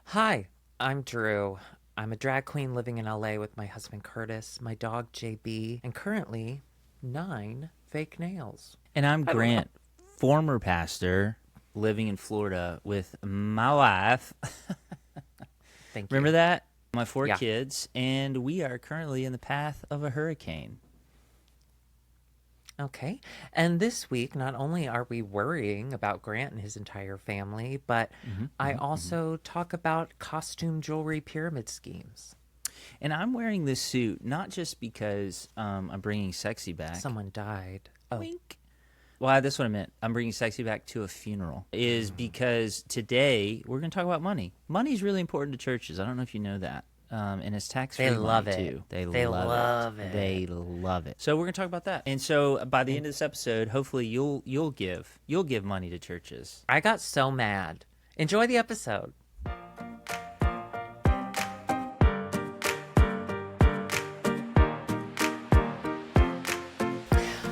Hi, I'm Drew. I'm a drag queen living in LA with my husband Curtis, my dog JB, and currently 9 fake nails. And I'm I don't know. Grant, former pastor living in Florida with my wife. Thank Remember you. that? My four Yeah. kids, and we are currently in the path of a hurricane. Okay. And this week, not only are we worrying about Grant and his entire family, but I also talk about costume jewelry pyramid schemes. And I'm wearing this suit not just because I'm bringing sexy back. Someone died. Oh, Wink. Well, that's what I meant. I'm bringing sexy back to a funeral. Is because today we're going to talk about money. Money is really important to churches. I don't know if you know that. And it's tax-free they love money, it. too. They love it. They love it. So we're going to talk about that. And so by the end of this episode, hopefully you'll give money to churches. I got so mad. Enjoy the episode.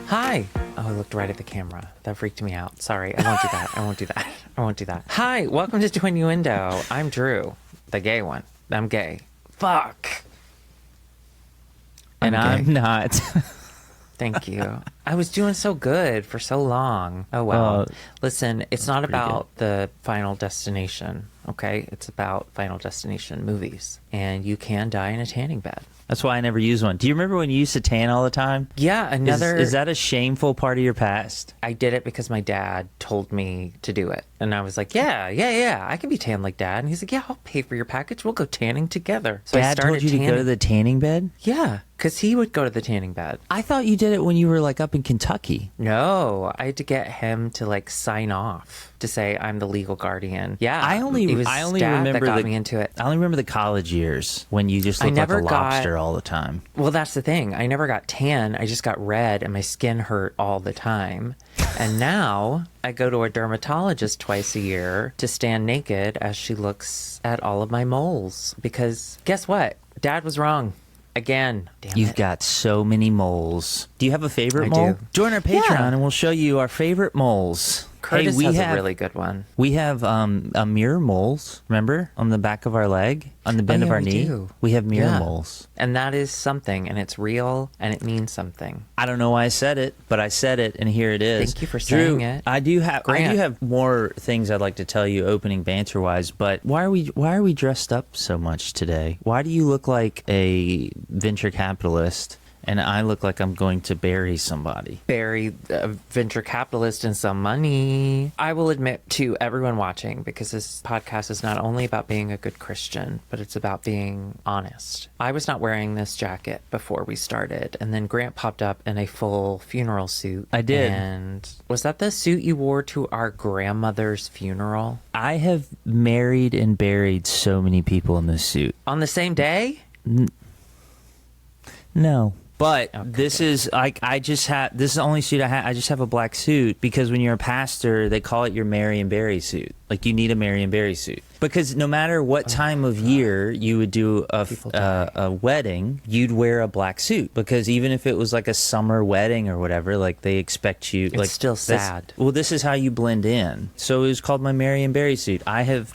Hi. Oh, I looked right at the camera. That freaked me out. Sorry. I won't do that. I won't do that. I won't do that. Hi. Welcome to Twinnuendo. I'm Drew, the gay one. I'm gay. Fuck. And I'm gay. not. Thank you. I was doing so good for so long. Oh, well. Listen, it's not about the Final Destination, okay? It's about Final Destination movies. And you can die in a tanning bed. That's why I never use one. Do you remember when you used to tan all the time? Yeah, another... Is that a shameful part of your past? I did it because my dad told me to do it. And I was like, yeah, I can be tan like Dad. And he's like, yeah, I'll pay for your package. We'll go tanning together. So I Dad started told you to go to the tanning bed? Yeah, because he would go to the tanning bed. I thought you did it when you were like up in Kentucky. No, I had to get him to like sign off to say I'm the legal guardian. Yeah, I only Dad remember that got me into it. I only remember the college years when you just looked like a lobster all the time. Well, that's the thing. I never got tan. I just got red and my skin hurt all the time. And now I go to a dermatologist twice a year to stand naked as she looks at all of my moles. Because guess what? Dad was wrong. Again. Damn You've it. got so many moles. Do you have a favorite I mole? do. Join our Patreon Yeah. and we'll show you our favorite moles. Curtis has a really good one. We have a mirror moles, remember? On the back of our leg, on the bend of yeah, our we knee. do. We have mirror Yeah. moles. And that is something, and it's real, and it means something. I don't know why I said it, but I said it, and here it is. Thank you for Drew, saying it. I do Grant. have more things I'd like to tell you, opening banter wise. But why are we dressed up so much today? Why do you look like a venture capitalist, and I look like I'm going to bury somebody? Bury a venture capitalist in some money. I will admit to everyone watching, because this podcast is not only about being a good Christian, but it's about being honest. I was not wearing this jacket before we started, and then Grant popped up in a full funeral suit. I did. And was that the suit you wore to our grandmother's funeral? I have married and buried so many people in this suit. On the same day? No. But Okay, this good. is like this is the only suit I have. I just have a black suit because when you're a pastor, they call it your Mary and Barry suit. Like you need a Mary and Barry suit because no matter what time of year you would do People die. a wedding, you'd wear a black suit because even if it was like a summer wedding or whatever, like they expect you. It's like still that's- sad. Well, this is how you blend in. So it was called my Mary and Barry suit. I have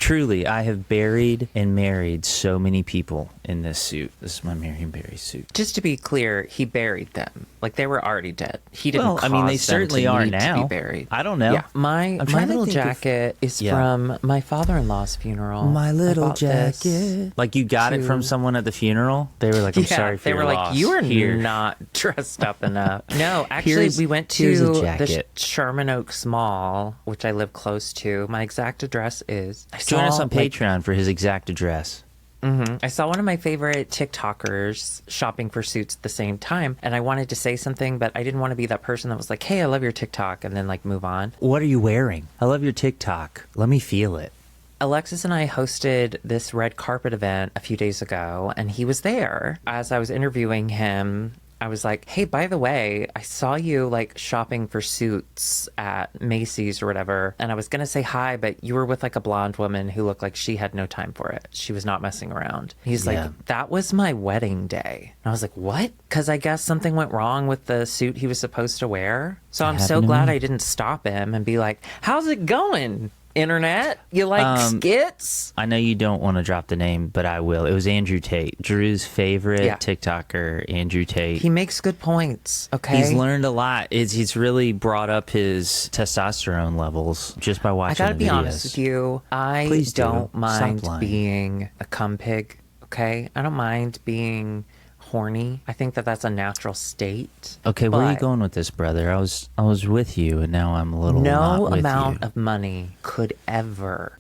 buried and married so many people in this suit. This is my Mary and Barry suit. Just to be clear, he buried them. Like they were already dead. He didn't Well, I mean, they cause them certainly to are need now. to be buried. I don't know. Yeah, my trying to little think of- jacket is Yeah. from my father-in-law's funeral. My I little bought this. jacket. Like you got it from to- someone at the funeral? They were like, I'm Yeah, sorry for they your were like, loss. you are Here. not dressed up enough. No, actually, Here's- we went here's a to the jacket. Sherman Oaks Mall, which I live close to. My exact address is... Join us on Patreon for his exact address. I saw one of my favorite TikTokers shopping for suits at the same time, and I wanted to say something, but I didn't want to be that person that was like, hey, I love your TikTok, and then like move on. What are you wearing? I love your TikTok. Let me feel it. Alexis and I hosted this red carpet event a few days ago, and he was there. As I was interviewing him, I was like, hey, by the way, I saw you like shopping for suits at Macy's or whatever. And I was going to say hi, but you were with like a blonde woman who looked like she had no time for it. She was not messing around. He's Yeah. like, that was my wedding day. And I was like, what? Because I guess something went wrong with the suit he was supposed to wear. So I'm so happened to glad me. I didn't stop him and be like, how's it going? internet? You like skits? I know you don't want to drop the name, but I will. It was Andrew Tate, Drew's favorite TikToker. Andrew Tate. He makes good points. Okay, he's learned a lot. He's really brought up his testosterone levels just by watching. I gotta the be videos. honest with you. I Please don't do. mind Stop lying. being a cum pig. Okay, I don't mind being horny. I think that that's a natural state. Okay, where are you but going with this, brother? I was with you, and now I'm a little not no with amount you. of money could ever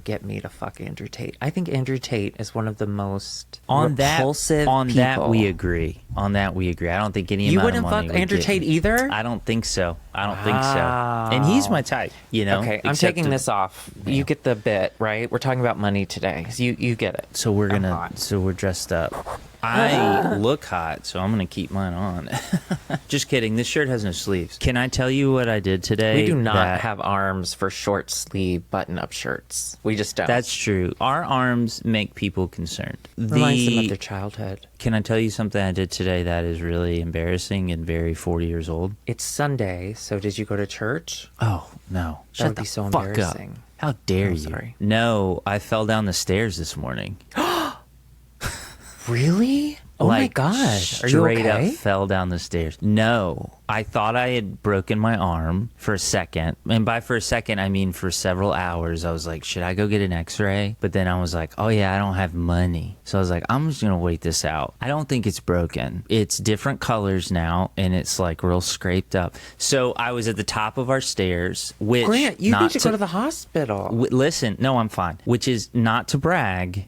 get me to fuck Andrew Tate. I think Andrew Tate is one of the most repulsive people. That we agree. On that we agree. I don't think any You amount wouldn't of money fuck would Andrew get Tate me. either? I don't think so. And he's my type, you know. Okay, I'm except taking this off. You get the bit, right? We're talking about money today. So you get it. So we're dressed up. I look hot, so I'm gonna keep mine on. Just kidding. This shirt has no sleeves. Can I tell you what I did today? We do not have arms for short sleeve button up shirts. We just don't. That's true. Our arms make people concerned. Reminds them of their childhood. Can I tell you something I did today that is really embarrassing and very 40 years old? It's Sunday, so did you go to church? Oh, no. That Shut would the be so fuck embarrassing. up. How dare you? Sorry. No, I fell down the stairs this morning. Really? Oh my gosh. Are you Straight okay? up fell down the stairs. No. I thought I had broken my arm for a second. And by for a second, I mean for several hours. I was like, should I go get an x-ray? But then I was like, oh yeah, I don't have money. So I was like, I'm just going to wait this out. I don't think it's broken. It's different colors now, and it's like real scraped up. So I was at the top of our stairs, which... Grant, you need to go to the hospital. Listen, no, I'm fine. Which is not to brag.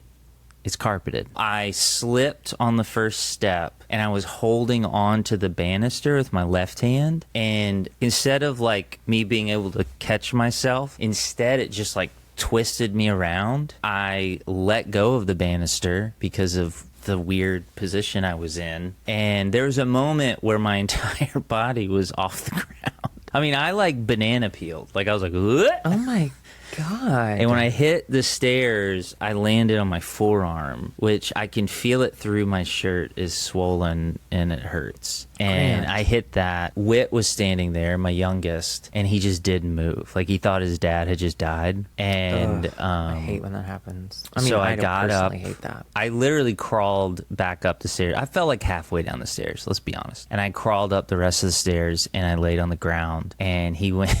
It's carpeted. I slipped on the first step and I was holding on to the banister with my left hand. And instead of like me being able to catch myself, instead it just like twisted me around. I let go of the banister because of the weird position I was in. And there was a moment where my entire body was off the ground. I mean, I like banana peeled. Like I was like, "What?" Oh my God. And when I hit the stairs, I landed on my forearm, which I can feel it through my shirt is swollen and it hurts. And I hit that. Whit was standing there, my youngest, and he just didn't move. Like he thought his dad had just died. And I hate when that happens. I mean, so I I got personally up. hate that. I literally crawled back up the stairs. I felt like halfway down the stairs, let's be honest. And I crawled up the rest of the stairs and I laid on the ground. And he went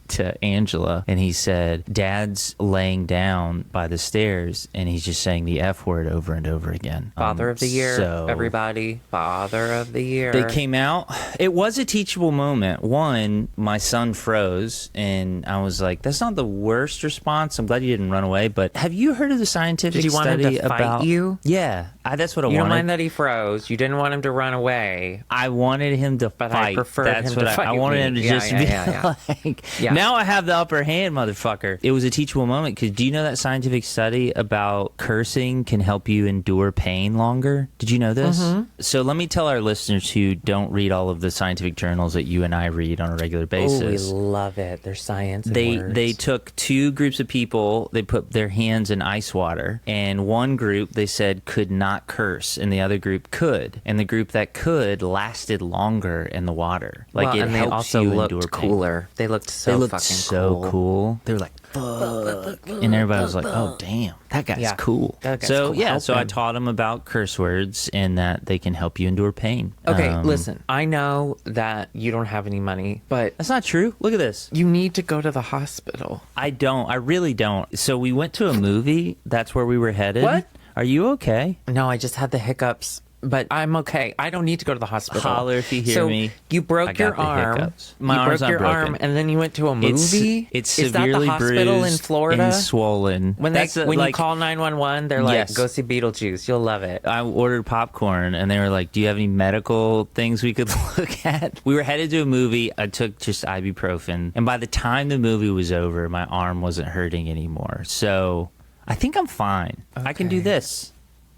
to Angela and he said, Dad's laying down by the stairs and he's just saying the F word over and over again. Father of the year, so everybody. Father of the year. They came out. It was a teachable moment. One, my son froze and I was like, that's not the worst response. I'm glad you didn't run away. But have you heard of the scientific Did you want him study to fight about you? Yeah, that's what I You wanted. don't mind that he froze. You didn't want him to run away. I wanted him to But fight. I preferred That's him what to fight I wanted me. him to Yeah, just yeah, be yeah, like, Yeah. now I have the upper hand, motherfucker. It was a teachable moment because do you know that scientific study about cursing can help you endure pain longer? Did you know this? Mm-hmm. So let me tell our listeners who don't read all of the scientific journals that you and I read on a regular Oh, basis. we love it. There's science in words. They took two groups of people, they put their hands in ice water, and one group they said could not curse and the other group could, and the group that could lasted longer in the water. Like well, it and they helps also you looked endure pain. cooler. They looked so They looked fucking so cool. They were like, fuck. And everybody was like, oh, damn, that guy's Yeah. cool. That guy's so, cool. yeah, Help so I him. taught him about curse words and that they can help you endure pain. Okay, listen. I know that you don't have any money, but That's not true. Look at this. you need to go to the hospital. I don't. I really don't. So we went to a movie. That's where we were headed. What? Are you okay? No, I just had the hiccups, but I'm okay. I don't need to go to the hospital. Holler if you hear so me. You I broke got your the arm. hiccups. My you arm's broke not your broken. arm, and then you went to a It's movie. It's Is that severely the hospital bruised in Florida? and swollen. When That's when you call 911, they're like, Yes. "Go see Beetlejuice. You'll love it." I ordered popcorn and they were like, do you have any medical things we could look at? We were headed to a movie. I took just ibuprofen. And by the time the movie was over, my arm wasn't hurting anymore. So I think I'm fine. I can do Okay. this.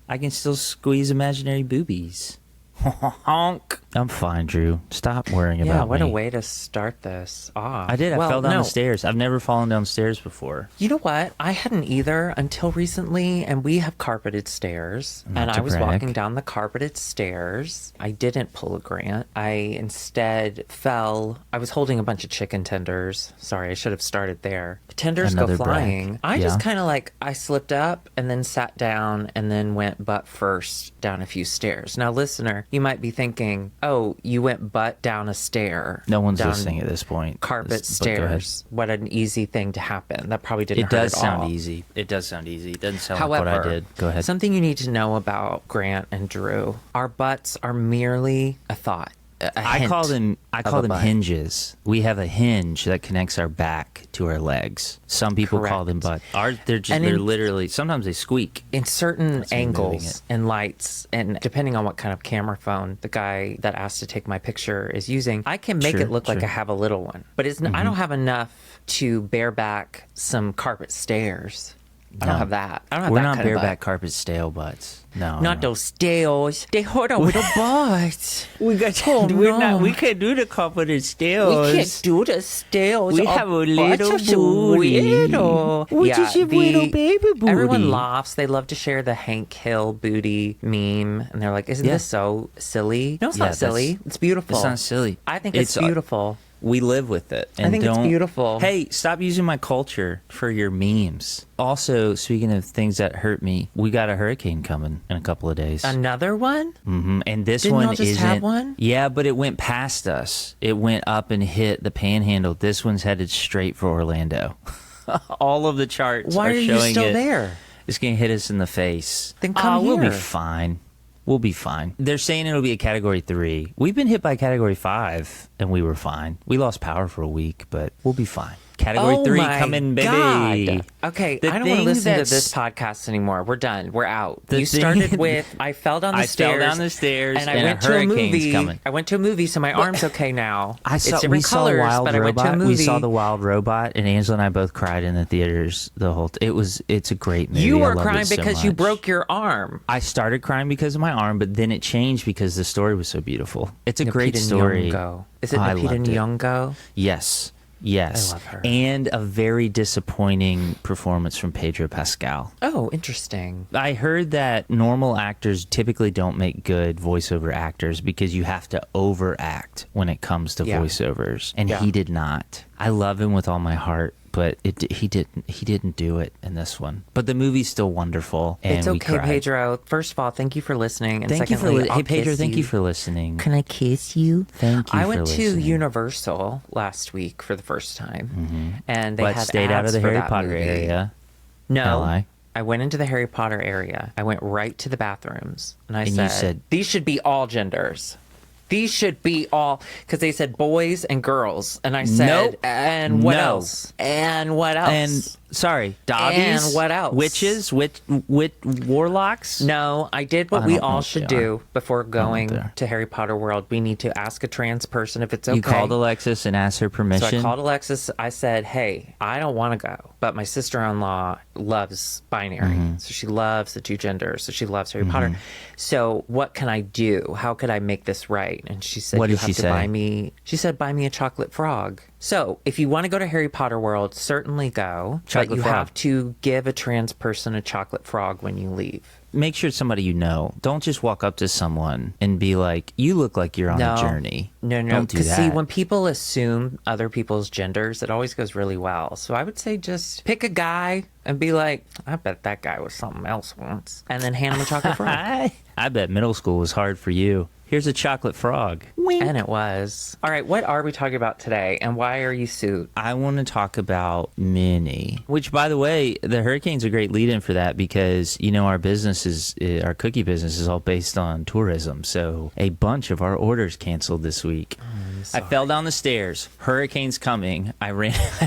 I can still squeeze imaginary boobies. Honk. I'm fine, Drew. Stop worrying Yeah, about what me. a way to start this off. I did. I Well, fell down no. the stairs. I've never fallen down stairs before. You know what? I hadn't either until recently, and we have carpeted stairs. Not and to I was brag. walking down the carpeted stairs. I didn't pull a Grant. I instead fell. I was holding a bunch of chicken tenders. Sorry, I should have started there. The tenders Another go brag. flying. I Yeah. just kind of I slipped up and then sat down and then went butt first down a few stairs. Now, listener, you might be thinking, oh, you went butt down a stair. No one's down listening at this point. Carpet But go ahead. stairs. What an easy thing to happen. That probably didn't It hurt does at sound all. easy. It does sound easy. It doesn't sound However, like what I did. Go ahead. Something you need to know about Grant and Drew: our butts are merely a thought. I call them butt. hinges. We have a hinge that connects our back to our legs. Some people call them Correct. butt. They're And they're in- literally, sometimes they squeak. In certain me moving it. angles and lights, and depending on what kind of camera phone the guy that asked to take my picture is using, I can make Sure, it look like sure. I have a little one. But I don't have enough to bear back some carpet stairs. I don't have that. I don't have We're that not kind of butt. bareback carpet stale butts. No. Not no. those stairs. They hurt our little butts. We got. Oh, no. We can't do the carpeted We stairs. can't do the stairs. We Our have a butts little are so booty. little. We just have little baby booty. Everyone laughs. They love to share the Hank Hill booty meme, and they're like, "Isn't Yeah. this so silly?" No, it's Yeah, not silly. It's beautiful. It's not silly. I think it's beautiful. We live with it. And think it's don't- beautiful. Hey, stop using my culture for your memes. Also, speaking of things that hurt me, we got a hurricane coming in a couple of days. Another one? And this Didn't one y'all just isn't. have one? Yeah, but it went past us. It went up and hit the Panhandle. This one's headed straight for Orlando. All of the charts Why are you showing still it. there? It's gonna hit us in the face. Then come We'll be here. fine. We'll be fine. They're saying it'll be a category 3. We've been hit by category 5, and we were fine. We lost power for a week, but we'll be fine. Category 3 my coming, baby. God. Okay, The I don't want to thing listen to that's- this podcast anymore. We're done. We're out. The You thing- started with I fell down the I stairs. fell down the stairs, and I and went a to a hurricane's movie. coming. I went to a movie, so my arm's okay now. We it's different saw colors, Wild but I went to a Robot. movie. We saw the Wild Robot, and Angela and I both cried in the theaters the whole. It's a great movie. You I were loved crying it so because you much. broke your arm. I started crying because of my arm, but then it changed because the story was so beautiful. It's a great Lupita story. Nyong'o. Is it I Lupita loved it. Nyong'o? Yes. Yes. I love her. And a very disappointing performance from Pedro Pascal. Oh, interesting. I heard that normal actors typically don't make good voiceover actors because you have to overact when it comes to Yeah. voiceovers, and Yeah. he did not. I love him with all my heart, but he didn't do it in this one. But the movie's still wonderful, and It's we okay, cried. Pedro. First of all, thank you for listening. And Thank you for secondly, I'll hey Pedro, kiss thank you for listening. Can I kiss you? Thank you I for went to listening. Universal last week for the first time, and they But had stayed out of ads the for Harry that Potter movie. area. No, LI. I went into the Harry Potter area. I went right to the bathrooms, and And you said, said- "These should be all genders. These should be all," because they said boys and girls, and I said, Nope. "And what No. else? And what else?" And sorry, Dobbies. And what else? Witches, warlocks. No, I did what I we don't know all what should they are. do before going they are. to Harry Potter World. We need to ask a trans person if it's okay. You called Alexis and asked her So permission. I called Alexis. I said, "Hey, I don't want to go, but my sister-in-law loves binary. Mm-hmm. So she loves the two genders. So she loves Harry Potter. So what can I do? How could I make this right?" And she said, What "You did have she to say? buy me." She said, "Buy me a chocolate frog." So if you want to go to Harry Potter World, certainly go. Chocolate but you frog. have to give a trans person a chocolate frog when you leave. Make sure it's somebody you know. Don't just walk up to someone and be like, "You look like you're on a journey." No. Don't do Because that. see, when people assume other people's genders, it always goes really well. So I would say just pick a guy and be like, "I bet that guy was something else once," and then hand him a chocolate frog. I bet middle school was hard for you. Here's a chocolate frog. And it was. All right, what are we talking about today, and why are you sued? I want to talk about Minnie, which, by the way, the hurricane's a great lead-in for that because, you know, our cookie business is all based on tourism. So a bunch of our orders canceled this week. I fell down the stairs. Hurricane's coming. I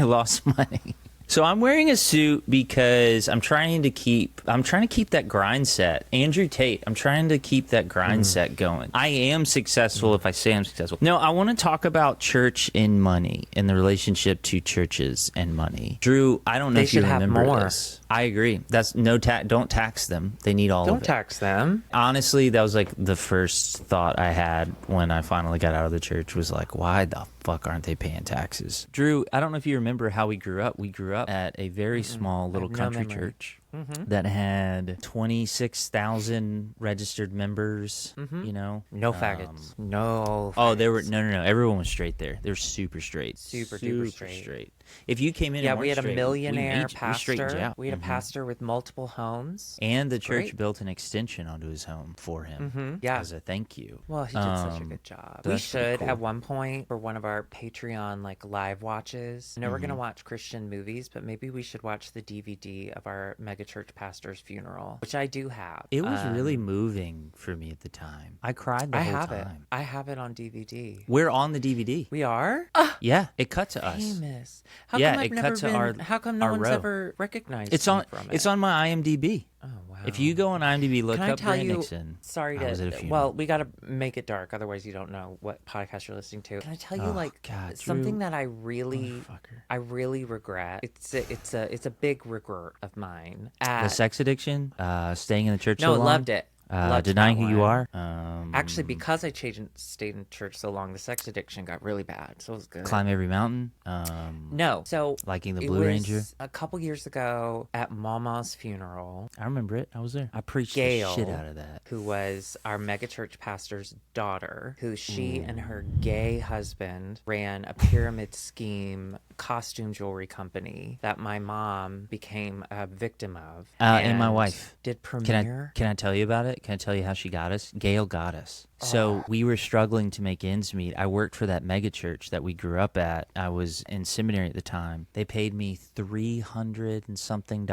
lost money. So I'm wearing a suit because I'm trying to keep that grind set. Andrew Tate, I'm trying to keep that grind set going. I am successful if I say I'm successful. No, I want to talk about church and money and the relationship to churches and money. Drew, I don't know They if you should have remember more. this. I agree. That's no tax. Don't tax them. They need all of Don't it. tax them. Honestly, that was like the first thought I had when I finally got out of the church was like, why the fuck aren't they paying taxes? Drew, I don't know if you remember how we grew up. We grew up at a very small little country church that had 26,000 registered members, you know? No faggots. No faggots. Oh, they were no. Everyone was straight there. They were super straight. Super duper straight. If you came in, Yeah, and we had a straight, millionaire we straightened you pastor. out. We had a pastor with multiple homes. And the church Great. built an extension onto his home for him Yeah. as a thank you. Well, he did such a good job. We that's pretty should cool. at one point for one of our Patreon like live watches. I know we're gonna watch Christian movies, but maybe we should watch the DVD of our megachurch pastor's funeral, which I do have. It was really moving for me at the time. I cried the I whole have time. it. I have it on DVD. We're on the DVD. We are Yeah, it cut to us. famous. How Yeah, come I've it never cut to been? our- How come no our one's row. ever recognized It's me on. from It's it? on my IMDb. Oh wow. If you go on IMDb, look Can I up tell Grant you? Nixon. Sorry I was at a to. funeral. Well, we got to make it dark, otherwise you don't know what podcast you're listening to. Can I tell you, Oh, like, God, something Drew. that I really regret? It's a big regret of mine. The sex addiction, staying in the church no, so long. loved it. Loved Denying that who you one. are. Actually, because I stayed in church so long, the sex addiction got really bad. So it was good. Climb every mountain. No, so Liking the it Blue was Ranger. a couple years ago at Mama's funeral. I remember it. I was there. I preached Gail, the shit out of that. who was our megachurch pastor's daughter, who she and her gay husband ran a pyramid scheme costume jewelry company that my mom became a victim of. And my wife. Did Can premiere. I tell you about it? Can I tell you how she got us? Gail got us. So we were struggling to make ends meet. I worked for that mega church that we grew up at. I was in seminary at the time. They paid me $300 and something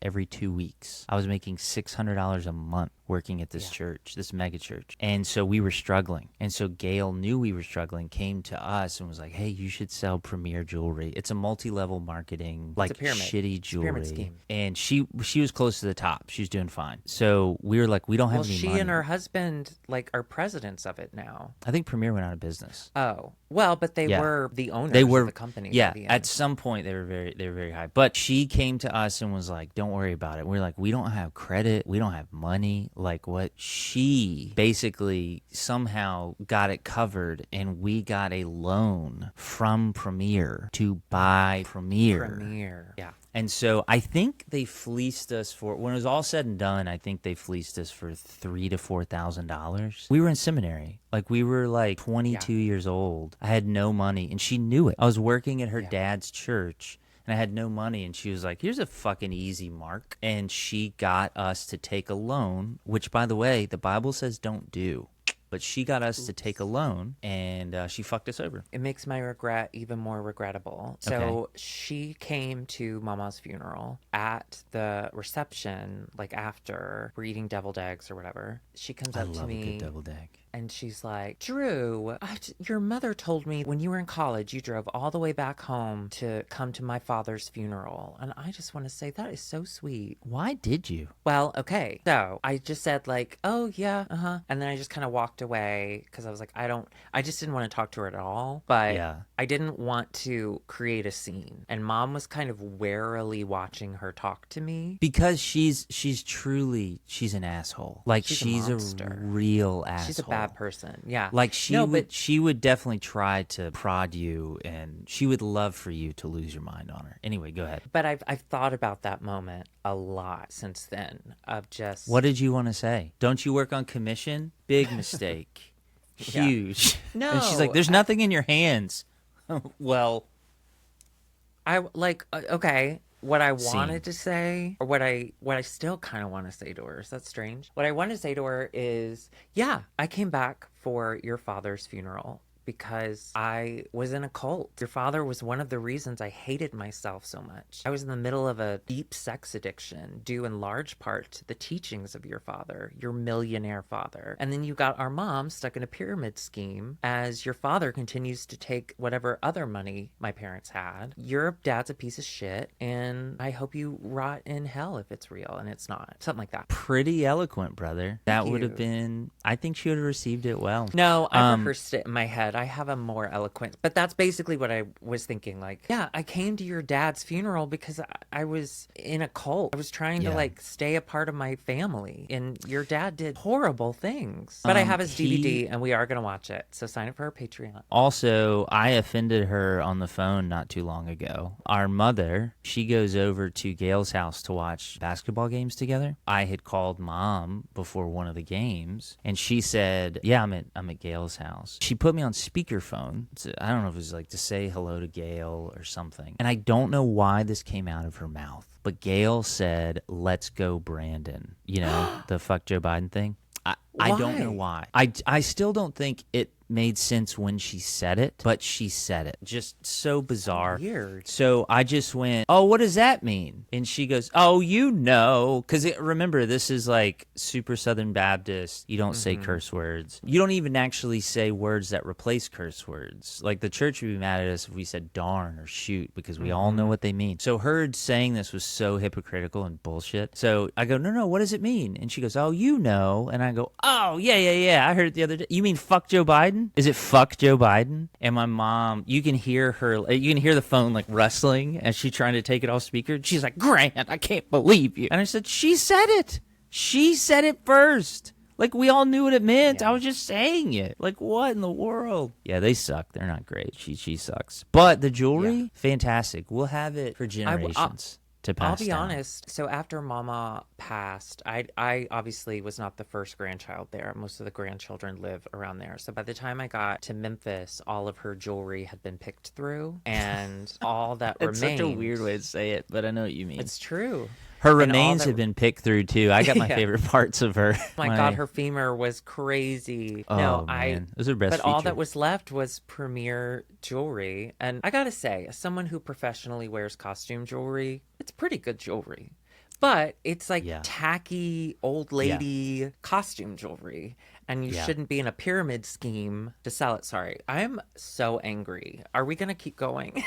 every 2 weeks. I was making $600 a month working at this church, this mega church. And so we were struggling. And so Gail knew we were struggling, came to us and was like, hey, you should sell premier jewelry. It's a multi-level marketing, like a pyramid. shitty It's a pyramid jewelry. scheme. And she was close to the top. She was doing fine. So we were like, we don't have Well, any she money. and her husband like are presidents of it now. I think Premier went out of business. Oh, well, but they Yeah. were the owners They were of the company. Yeah, at the at end. some point they were very high. But she came to us and was like, "Don't worry about it." We're like, "We don't have credit. We don't have money." Like what she basically somehow got it covered, and we got a loan from Premier to buy Premier. Yeah. And so I think they fleeced us for, when it was all said and done, I think they fleeced us for $3,000 to $4,000. We were in seminary. Like we were like 22 years old. I had no money and she knew it. I was working at her dad's church and I had no money and she was like, here's a fucking easy mark. And she got us to take a loan, which by the way, the Bible says don't do. But she got us to take a loan, and she fucked us over. It makes my regret even more regrettable. So she came to Mama's funeral at the reception, like after we're eating deviled eggs or whatever. She comes up to love a me good deviled egg. and she's like, Drew, your mother told me when you were in college, you drove all the way back home to come to my father's funeral. And I just want to say that is so sweet. Why did you? Well, okay. So I just said like, oh yeah, and then I just kind of walked away because I was like, I just didn't want to talk to her at all. But I didn't want to create a scene. And Mom was kind of warily watching her talk to me. Because she's an asshole. Like she's a real asshole. She's a bad person. Yeah. Like she would definitely try to prod you, and she would love for you to lose your mind on her. Anyway, go ahead. But I've thought about that moment a lot since then of just... What did you want to say? Don't you work on commission? Big mistake. Huge. No. And she's like, there's nothing in your hands. Well. Okay. What I wanted to say, or what I still kind of want to say to her, is that strange? What I want to say to her is, yeah, I came back for your father's funeral because I was in a cult. Your father was one of the reasons I hated myself so much. I was in the middle of a deep sex addiction, due in large part to the teachings of your father, your millionaire father. And then you got our mom stuck in a pyramid scheme as your father continues to take whatever other money my parents had. Your dad's a piece of shit, and I hope you rot in hell if it's real, and it's not. Something like that. Pretty eloquent, brother. That would have you. been, I think she would have received it well. No, I rehearsed it in my head but I have a more eloquent. But that's basically what I was thinking. Like, yeah, I came to your dad's funeral because I was in a cult. I was trying to Yeah. like stay a part of my family, and your dad did horrible things. But I have his DVD, and we are going to watch it. So sign up for our Patreon. Also, I offended her on the phone not too long ago. Our mother, she goes over to Gail's house to watch basketball games together. I had called mom before one of the games, and she said, yeah, I'm at Gail's house. She put me on speakerphone. I don't know if it was like to say hello to Gail or something. And I don't know why this came out of her mouth, but Gail said, let's go, Brandon. You know, the fuck Joe Biden thing. I don't know why. I still don't think it made sense when she said it, but she said it. Just so bizarre. Weird. So I just went, oh, what does that mean? And she goes, oh, you know. Because remember, this is like super Southern Baptist. You don't say curse words. You don't even actually say words that replace curse words. Like the church would be mad at us if we said darn or shoot, because we all know what they mean. So her saying this was so hypocritical and bullshit. So I go, no, what does it mean? And she goes, oh, you know. And I go, oh, yeah. I heard it the other day. You mean fuck Joe Biden? Is it fuck Joe Biden? And my mom, you can hear the phone like rustling as she's trying to take it off speaker. She's like, Grant, I can't believe you. And I said, she said it. She said it first. Like, we all knew what it meant. Yeah. I was just saying it. Like, what in the world? Yeah, they suck. They're not great. She sucks. But the jewelry, fantastic. We'll have it for generations. I'll be honest. So after Mama passed, I obviously was not the first grandchild there. Most of the grandchildren live around there. So by the time I got to Memphis, all of her jewelry had been picked through, and all that remained. It's such a weird way to say it, but I know what you mean. It's true. Her remains have been picked through too. I got my favorite parts of her. Oh my God, her femur was crazy. Oh man, those are best. But all that was left was premier jewelry, and I gotta say, as someone who professionally wears costume jewelry, it's pretty good jewelry. But it's like tacky old lady costume jewelry, and you shouldn't be in a pyramid scheme to sell it. Sorry, I'm so angry. Are we gonna keep going?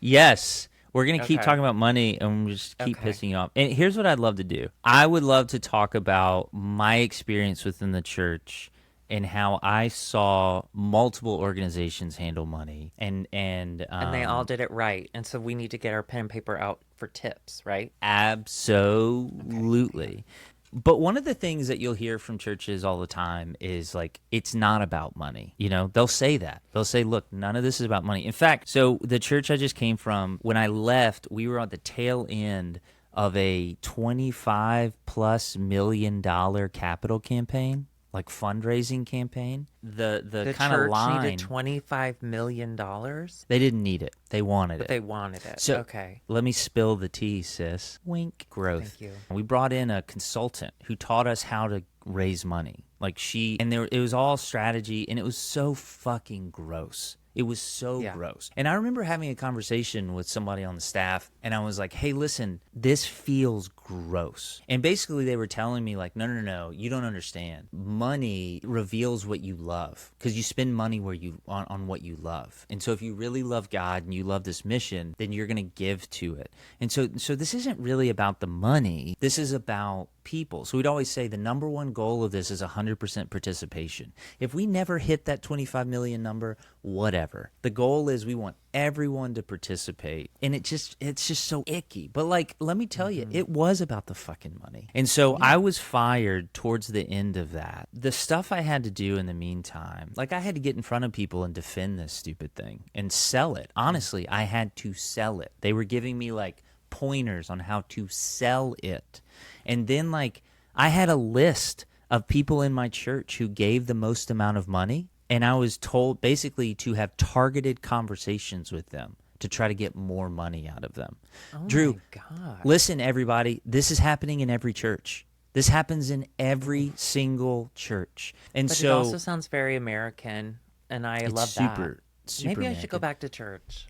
Yes, we're going to keep talking about money, and we'll just keep pissing you off. And here's what I'd love to do. I would love to talk about my experience within the church and how I saw multiple organizations handle money. And they all did it right. And so we need to get our pen and paper out for tips, right? Absolutely. Okay. But one of the things that you'll hear from churches all the time is like, it's not about money. You know, they'll say that. They'll say, look, none of this is about money. In fact, so the church I just came from, when I left, we were at the tail end of a $25+ million capital campaign, like fundraising campaign. The kind of line needed $25 million. They didn't need it. They wanted it. They wanted it. So let me spill the tea, sis. Wink. Growth. Thank you. We brought in a consultant who taught us how to raise money. It was all strategy, and it was so fucking gross. It was so gross. And I remember having a conversation with somebody on the staff, and I was like, hey, listen, this feels gross. And basically they were telling me like, no, you don't understand. Money reveals what you love, because you spend money on what you love. And so if you really love God and you love this mission, then you're going to give to it. And so this isn't really about the money. This is about people. So we'd always say the number one goal of this is 100% participation. If we never hit that 25 million number, whatever. The goal is we want everyone to participate. And it's just so icky. But like, let me tell you, it was about the fucking money. And so I was fired towards the end of that. The stuff I had to do in the meantime, like I had to get in front of people and defend this stupid thing and sell it. Honestly, I had to sell it. They were giving me like pointers on how to sell it. And then like I had a list of people in my church who gave the most amount of money, and I was told basically to have targeted conversations with them to try to get more money out of them. Oh Drew, my God. Listen everybody, this is happening in every church. This happens in every single church. And it also sounds very American, and I love that. Super Maybe American. I should go back to church.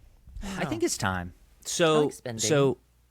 I think it's time. So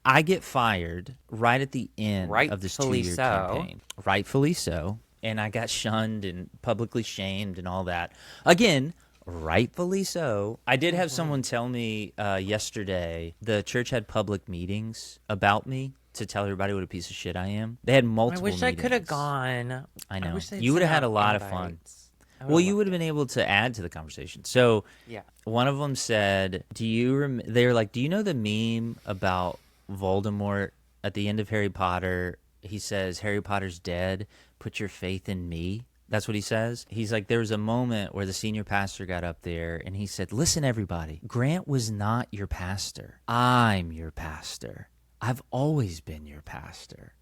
I get fired right at the end of this 2-year campaign. Rightfully so. And I got shunned and publicly shamed and all that. Again, rightfully so. I did have someone tell me yesterday the church had public meetings about me to tell everybody what a piece of shit I am. They had I multiple wish I could have meetings. gone. I know. wish they'd You would have sent had a out lot of fun. invites. I Well, you loved would have it. been able to add to the conversation. So Yeah. one of them said, they were like, do you know the meme about Voldemort at the end of Harry Potter? He says, Harry Potter's dead. Put your faith in me. That's what he says. He's like, there was a moment where the senior pastor got up there and he said, listen, everybody, Grant was not your pastor. I'm your pastor. I've always been your pastor.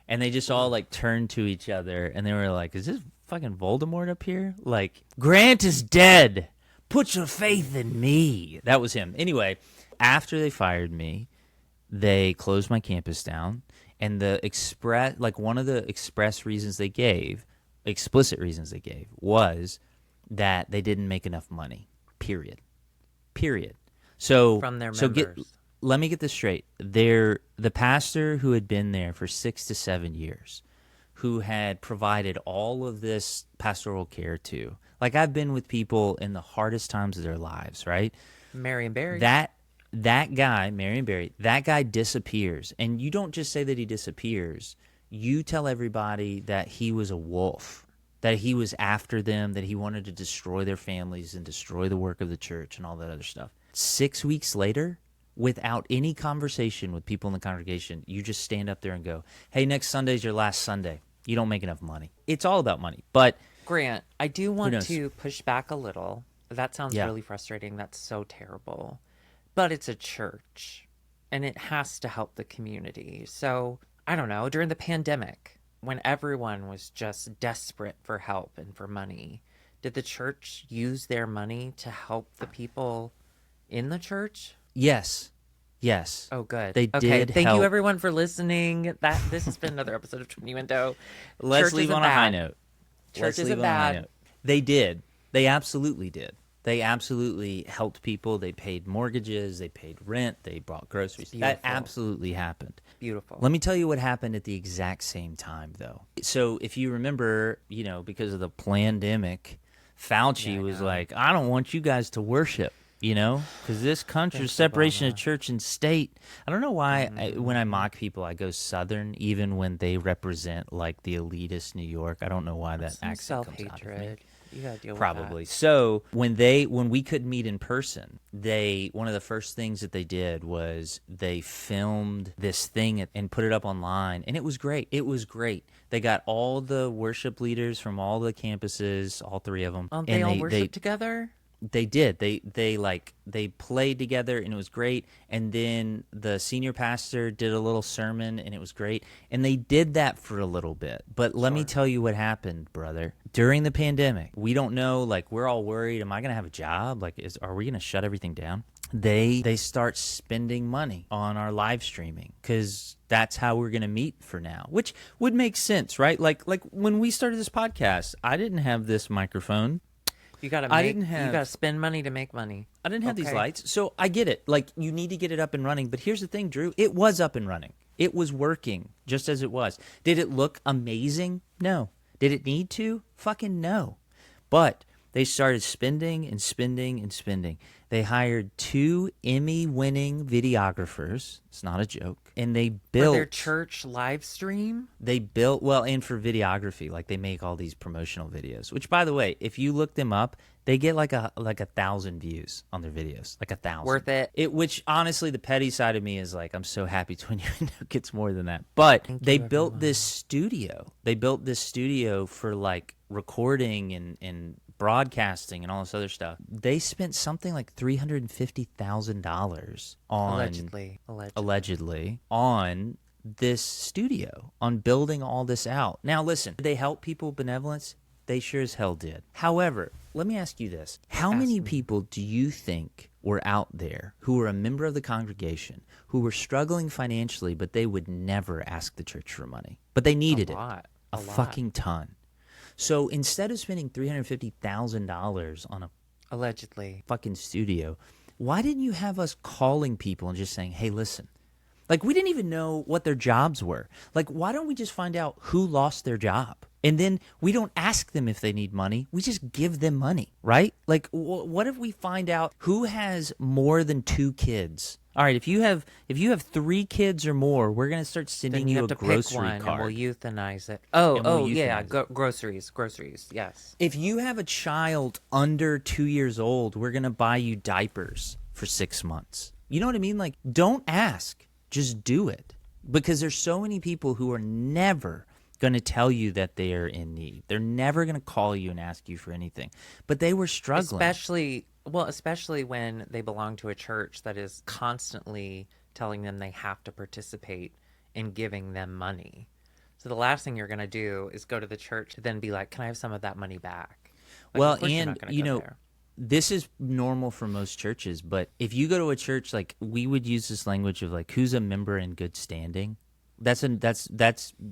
And they just all like turned to each other and they were like, is this fucking Voldemort up here? Like, Grant is dead. Put your faith in me. That was him. Anyway, after they fired me, they closed my campus down. And one of the explicit reasons they gave was that they didn't make enough money. Period. So From their members. let me get this straight. The pastor who had been there for 6 to 7 years, who had provided all of this pastoral care to, like I've been with people in the hardest times of their lives, right? Marion Barry. That guy, Marion Barry, that guy disappears. And you don't just say that he disappears. You tell everybody that he was a wolf, that he was after them, that he wanted to destroy their families and destroy the work of the church and all that other stuff. 6 weeks later, without any conversation with people in the congregation, you just stand up there and go, hey, next Sunday's your last Sunday. You don't make enough money. It's all about money. But Grant, I do want knows? to push back a little. That sounds Yeah. really frustrating. That's so terrible. But it's a church, and it has to help the community. So, I don't know, during the pandemic, when everyone was just desperate for help and for money, did the church use their money to help the people in the church? yes. Oh, good. They okay, did thank help. you everyone for listening. This has been another episode of Twinnuendo. Let's Church leave isn't on a high bad. note. Church Let's isn't leave on a high bad. note. They did. They absolutely did. They absolutely helped people. They paid mortgages. They paid rent. They bought groceries. That Beautiful. absolutely happened. Beautiful. Let me tell you what happened at the exact same time, though. So if you remember, because of the pandemic, Fauci Yeah, I was know. like, I don't want you guys to worship, because this country's Thanks, separation Obama. of church and state. I don't know why when I mock people, I go Southern, even when they represent like the elitist New York. I don't know why that Some accent comes out of me. self-hatred. You gotta deal Probably. with that. So when we couldn't meet in person, one of the first things that they did was they filmed this thing and put it up online, and it was great. It was great. They got all the worship leaders from all the campuses, all three of them, They all worship together? they did. They played together and it was great. And then the senior pastor did a little sermon and it was great. And they did that for a little bit. But let me tell you what happened, brother. During the pandemic, we don't know, like we're all worried, am I going to have a job? Like are we going to shut everything down? They start spending money on our live streaming cuz that's how we're going to meet for now, which would make sense, right? Like when we started this podcast, I didn't have this microphone. You gotta you gotta spend money to make money. I didn't have these Okay. lights, so I get it. Like, you need to get it up and running. But here's the thing, Drew. It was up and running. It was working just as it was. Did it look amazing? No. Did it need to? Fucking no. But they started spending and spending and spending. They hired 2 Emmy-winning videographers. It's not a joke. And they built... For their church live stream? They built, and for videography, like they make all these promotional videos, which by the way, if you look them up, they get like a 1,000 views on their videos, like 1,000. Worth it. Which honestly, the petty side of me is like, I'm so happy Twinnuendo gets more than that. But they built this studio. They built this studio for like recording and broadcasting and all this other stuff. They spent something like $350,000 on allegedly on this studio, on building all this out. Now listen, did they help people, benevolence? They sure as hell did. However, let me ask you this. How many people do you think were out there who were a member of the congregation, who were struggling financially, but they would never ask the church for money? But they needed it. A lot. Fucking ton. So instead of spending $350,000 on a Allegedly. fucking studio, why didn't you have us calling people and just saying, hey, listen, like we didn't even know what their jobs were. Like, why don't we just find out who lost their job? And then we don't ask them if they need money. We just give them money, right? Like, what if we find out who has more than 2 kids All right, if you have 3 kids or more, we're gonna start Then sending you you have a to pick grocery one, and we'll card, euthanize it. Oh, and we'll oh, yeah, euthanize it. groceries, groceries. Yes. If you have a child under 2 years old, we're gonna buy you diapers for 6 months. You know what I mean? Like, don't ask, just do it, because there's so many people who are never going to tell you that they are in need. They're never going to call you and ask you for anything, but they were struggling. Especially when they belong to a church that is constantly telling them they have to participate in giving them money. So the last thing you're going to do is go to the church to then be like, "Can I have some of that money back?" Like, of Well, course you're and not going to go there. this is normal for most churches, but if you go to a church, like, we would use this language of like, who's a member in good standing. That's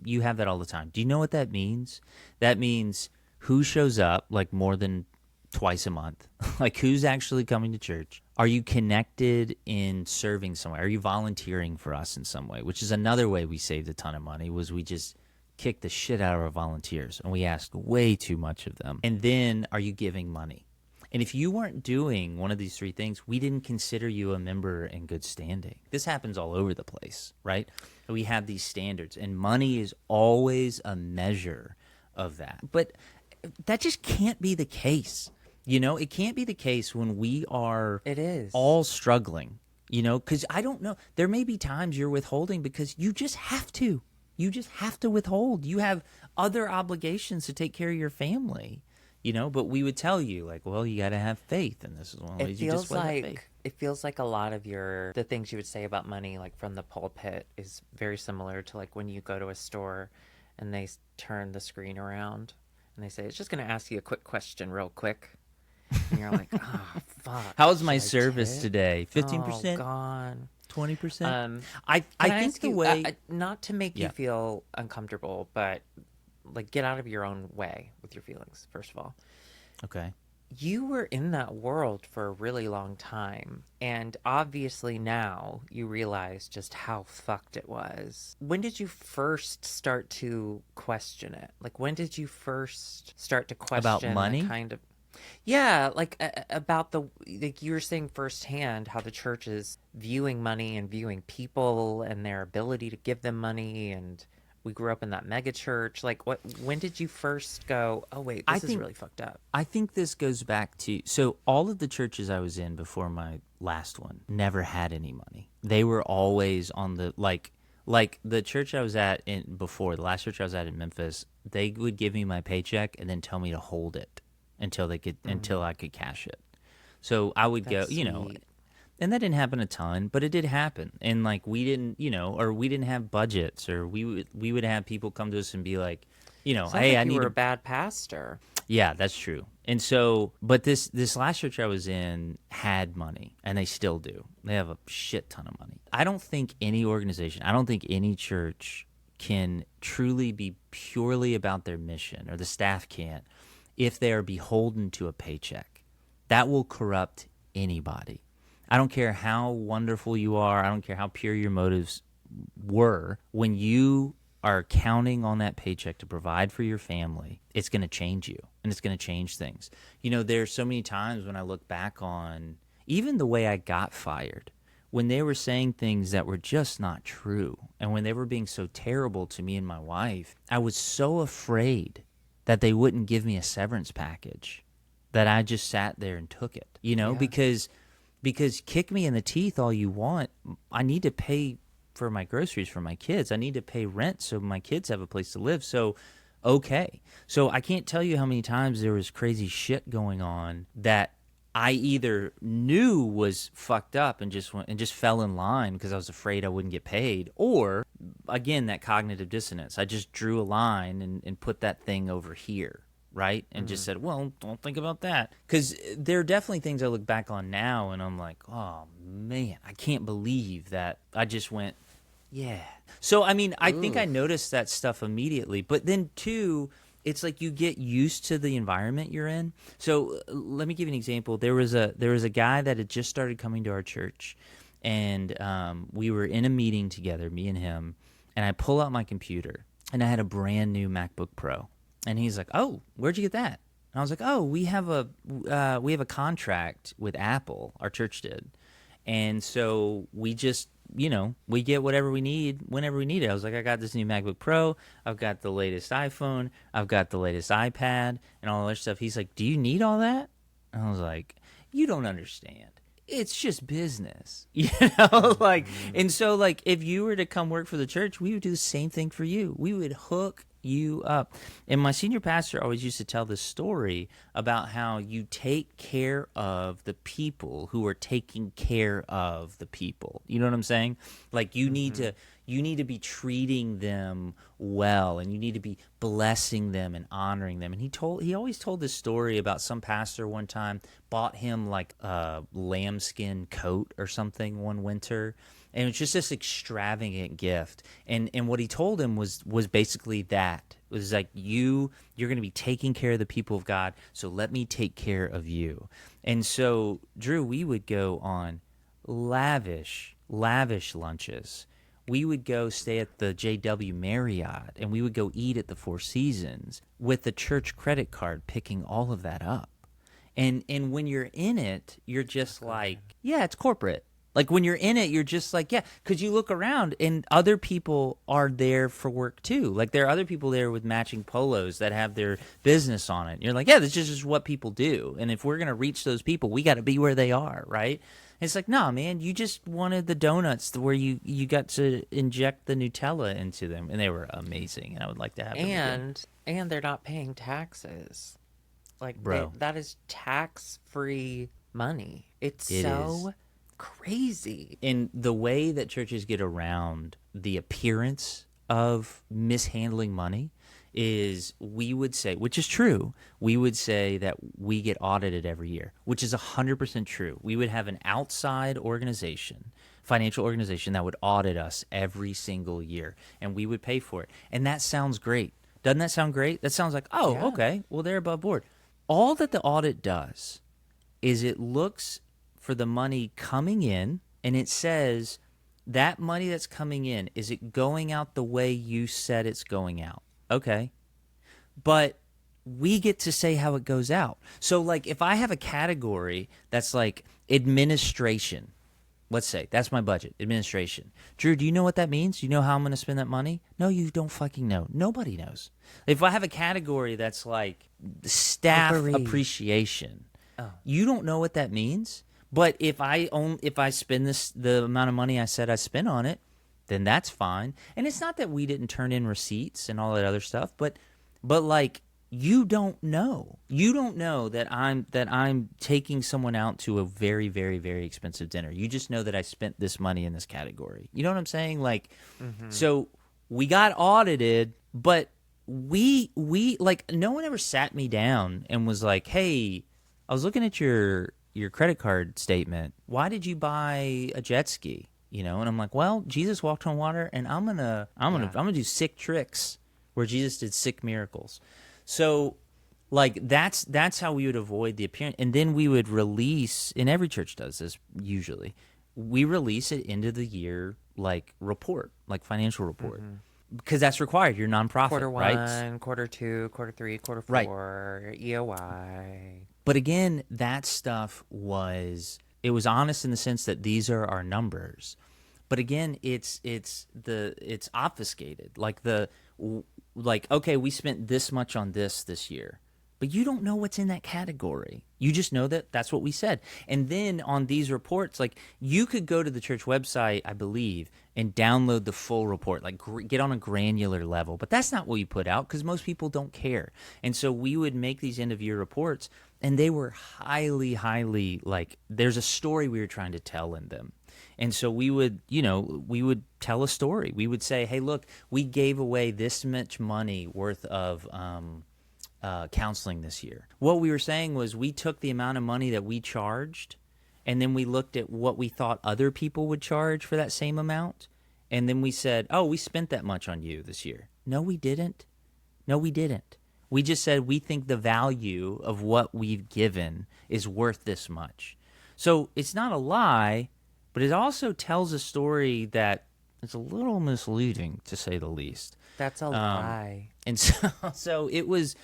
you have that all the time. Do you know what that means? That means who shows up like more than twice a month, like who's actually coming to church. Are you connected in serving somewhere? Are you volunteering for us in some way? Which is another way we saved a ton of money, was we just kicked the shit out of our volunteers and we asked way too much of them. And then, are you giving money? And if you weren't doing one of these 3 things, we didn't consider you a member in good standing. This happens all over the place, right? We have these standards, and money is always a measure of that. But that just can't be the case. It can't be the case when we are It is. all struggling, because I don't know. There may be times you're withholding because you just have to. You just have to withhold. You have other obligations to take care of your family. But we would tell you, like, well, you got to have faith, and this is one of the ways you display that faith. It feels like a lot of the things you would say about money, like from the pulpit, is very similar to like when you go to a store and they turn the screen around and they say, "It's just going to ask you a quick question real quick." And you're like, "Oh, fuck. How was my should I service tip? today? Oh, 15%? God. 20%? I I think the way... not to make Yeah. you feel uncomfortable, but like get out of your own way with your feelings, first of all. Okay. You were in that world for a really long time, and obviously now you realize just how fucked it was. When did you first start to question it? Like, when did you first start to question About money? the kind of... Yeah, like about like you were saying firsthand how the church is viewing money and viewing people and their ability to give them money, and we grew up in that mega church. Like, when did you first go, "Oh wait, this is really fucked up"? I think this goes back to, so all of the churches I was in before my last one never had any money. They were always on the, like the church I was at the last church I was at in Memphis, they would give me my paycheck and then tell me to hold it until I could cash it. So I would That's go, sweet. and that didn't happen a ton, but it did happen. And like, we didn't, or we didn't have budgets, or we would have people come to us and be like, Sounds hey, like I you need were a a bad pastor. Yeah, that's true. And so, but this last church I was in had money, and they still do. They have a shit ton of money. I don't think any church can truly be purely about their mission, or the staff can't, if they are beholden to a paycheck. That will corrupt anybody. I don't care how wonderful you are. I don't care how pure your motives were. When you are counting on that paycheck to provide for your family, it's going to change you, and it's going to change things. There's so many times when I look back on even the way I got fired, when they were saying things that were just not true, and when they were being so terrible to me and my wife, I was so afraid that they wouldn't give me a severance package that I just sat there and took it, Yeah. because kick me in the teeth all you want. I need to pay for my groceries for my kids. I need to pay rent so my kids have a place to live. So, okay. So I can't tell you how many times there was crazy shit going on that I either knew was fucked up and just fell in line because I was afraid I wouldn't get paid, or again, that cognitive dissonance. I just drew a line and put that thing over here, right? And just said, well, don't think about that. Because there are definitely things I look back on now and I'm like, oh man, I can't believe that I just went, yeah. So, I mean, I think I noticed that stuff immediately. But then, too, it's like you get used to the environment you're in. So let me give you an example. There was a guy that had just started coming to our church, and we were in a meeting together, me and him, and I pull out my computer, and I had a brand new MacBook Pro. And he's like, "Oh, where'd you get that?" And I was like, "Oh, we have a contract with Apple. Our church did." And so we just, we get whatever we need whenever we need it. I was like, I got this new MacBook Pro. I've got the latest iPhone. I've got the latest iPad and all the other stuff. He's like, do you need all that? And I was like, you don't understand. It's just business, and so like if you were to come work for the church, we would do the same thing for you. We would hook you up. And my senior pastor always used to tell this story about how you take care of the people who are taking care of the people. You know what I'm saying? Like you need to be treating them well, and you need to be blessing them and honoring them. And he always told this story about some pastor one time bought him like a lambskin coat or something one winter, and it was just this extravagant gift. And what he told him was basically that. It was like, you're going to be taking care of the people of God, so let me take care of you. And so, Drew, we would go on lavish lunches. We would go stay at the JW Marriott, and we would go eat at the Four Seasons with the church credit card, picking all of that up. And when you're in it, you're just like, yeah, it's corporate. Like when you're in it, you're just like, yeah, because you look around and other people are there for work too. Like there are other people there with matching polos that have their business on it. And you're like, yeah, this is just what people do. And if we're going to reach those people, we got to be where they are, right? And it's like, no, man, you just wanted the donuts where you got to inject the Nutella into them. And they were amazing. And I would like to have them again. And they're not paying taxes. Like, Bro, that is tax-free money. It is crazy. In the way that churches get around the appearance of mishandling money is, we would say, which is true, we would say that we get audited every year, which is 100% true. We would have an outside organization, financial organization, that would audit us every single year, and we would pay for it. And that sounds great. Doesn't that sound great? That sounds like, oh, yeah. Okay, well, they're above board. All that the audit does is it looks for the money coming in, and it says, that money that's coming in, is it going out the way you said it's going out? Okay. But we get to say how it goes out. So, like, if I have a category that's like administration, let's say, that's my budget, administration. Drew, do you know what that means? Do you know how I'm going to spend that money? No, you don't fucking know. Nobody knows. If I have a category that's like staff appreciation, you don't know what that means. But if I spend the amount of money I said I spent on it, then that's fine. And it's not that we didn't turn in receipts and all that other stuff, but like, you don't know. You don't know that I'm taking someone out to a very, very, very expensive dinner. You just know that I spent this money in this category. You know what I'm saying? Like, So we got audited, but we like, no one ever sat me down and was like, hey, I was looking at your credit card statement. Why did you buy a jet ski? And I'm like, well, Jesus walked on water, and I'm gonna do sick tricks where Jesus did sick miracles. So, like, that's how we would avoid the appearance. And then we would release, and every church does this usually, we release it into the year, like, report, like financial report. Because that's required. You're nonprofit, Quarter one, right? quarter two, quarter three, quarter four, EOI. But again, that stuff was honest in the sense that these are our numbers. But again, it's obfuscated. Like, okay, we spent this much on this year. But you don't know what's in that category. You just know that that's what we said. And then on these reports, like, you could go to the church website, I believe, and download the full report, like get on a granular level. But that's not what we put out, because most people don't care. And so we would make these end-of-year reports, and they were highly, highly, like, there's a story we were trying to tell in them. And so we would tell a story. We would say, hey, look, we gave away this much money worth of counseling this year. What we were saying was, we took the amount of money that we charged, and then we looked at what we thought other people would charge for that same amount, and then we said, oh, we spent that much on you this year. No, we didn't. We just said we think the value of what we've given is worth this much. So it's not a lie, but it also tells a story that is a little misleading, to say the least. That's a lie. And so it was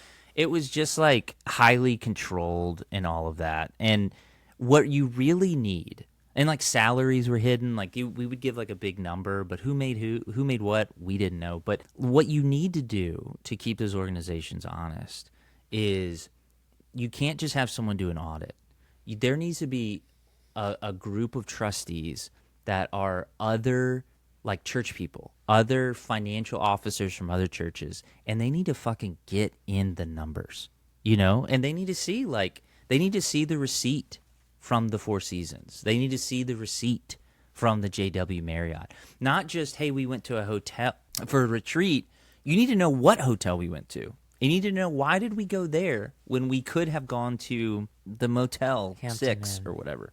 just like highly controlled and all of that. And what you really need, And like salaries were hidden. Like we would give like a big number, but who made what, we didn't know. But what you need to do to keep those organizations honest is you can't just have someone do an audit. There needs to be a group of trustees that are other like church people, other financial officers from other churches, and they need to fucking get in the numbers, and they need to see the receipt from the Four Seasons. They need to see the receipt from the JW Marriott. Not just, hey, we went to a hotel for a retreat. You need to know what hotel we went to. You need to know, why did we go there when we could have gone to the Motel Hampton 6 Inn. or whatever.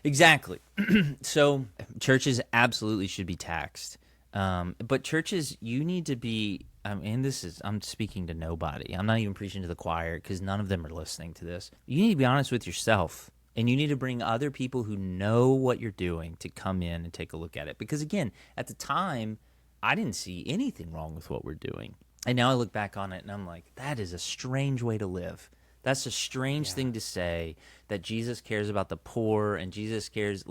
Exactly. So churches absolutely should be taxed. But churches, you need to be, and I'm speaking to nobody. I'm not even preaching to the choir because none of them are listening to this. You need to be honest with yourself. And you need to bring other people who know what you're doing to come in and take a look at it. Because again, at the time, I didn't see anything wrong with what we're doing. And now I look back on it and I'm like, that is a strange way to live. That's a strange thing to say, that Jesus cares about the poor, and Jesus cares,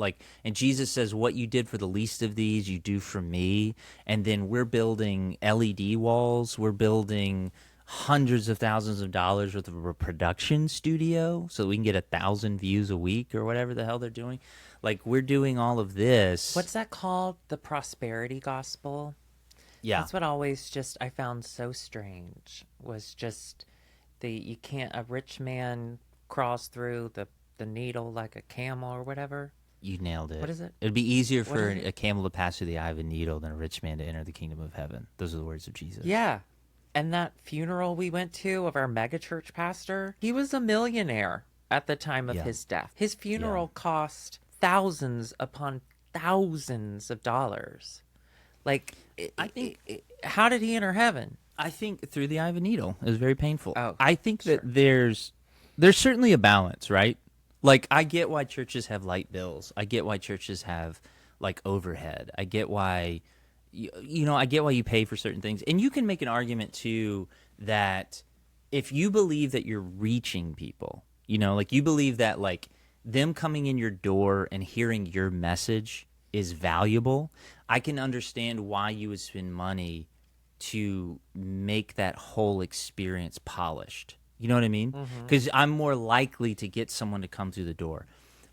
and Jesus says, what you did for the least of these, you do for me. And then we're building LED walls. We're building hundreds of thousands of dollars worth of a production studio so we can get 1,000 views a week or whatever the hell they're doing. Like, we're doing all of this. What's that called? The prosperity gospel? Yeah. That's what always just I found so strange, was just a rich man crawls through the needle like a camel or whatever. You nailed it. What is it? It'd be easier for a camel to pass through the eye of a needle than a rich man to enter the kingdom of heaven. Those are the words of Jesus. Yeah. And that funeral we went to of our megachurch pastor, he was a millionaire at the time of his death. His funeral cost thousands upon thousands of dollars. Like, I think how did he enter heaven? I think through the eye of a needle. It was very painful. Oh, I think that there's certainly a balance, right? Like, I get why churches have light bills. I get why churches have like overhead. I get why I get why you pay for certain things. And you can make an argument too that if you believe that you're reaching people, like you believe that like them coming in your door and hearing your message is valuable, I can understand why you would spend money to make that whole experience polished. You know what I mean? Because I'm more likely to get someone to come through the door.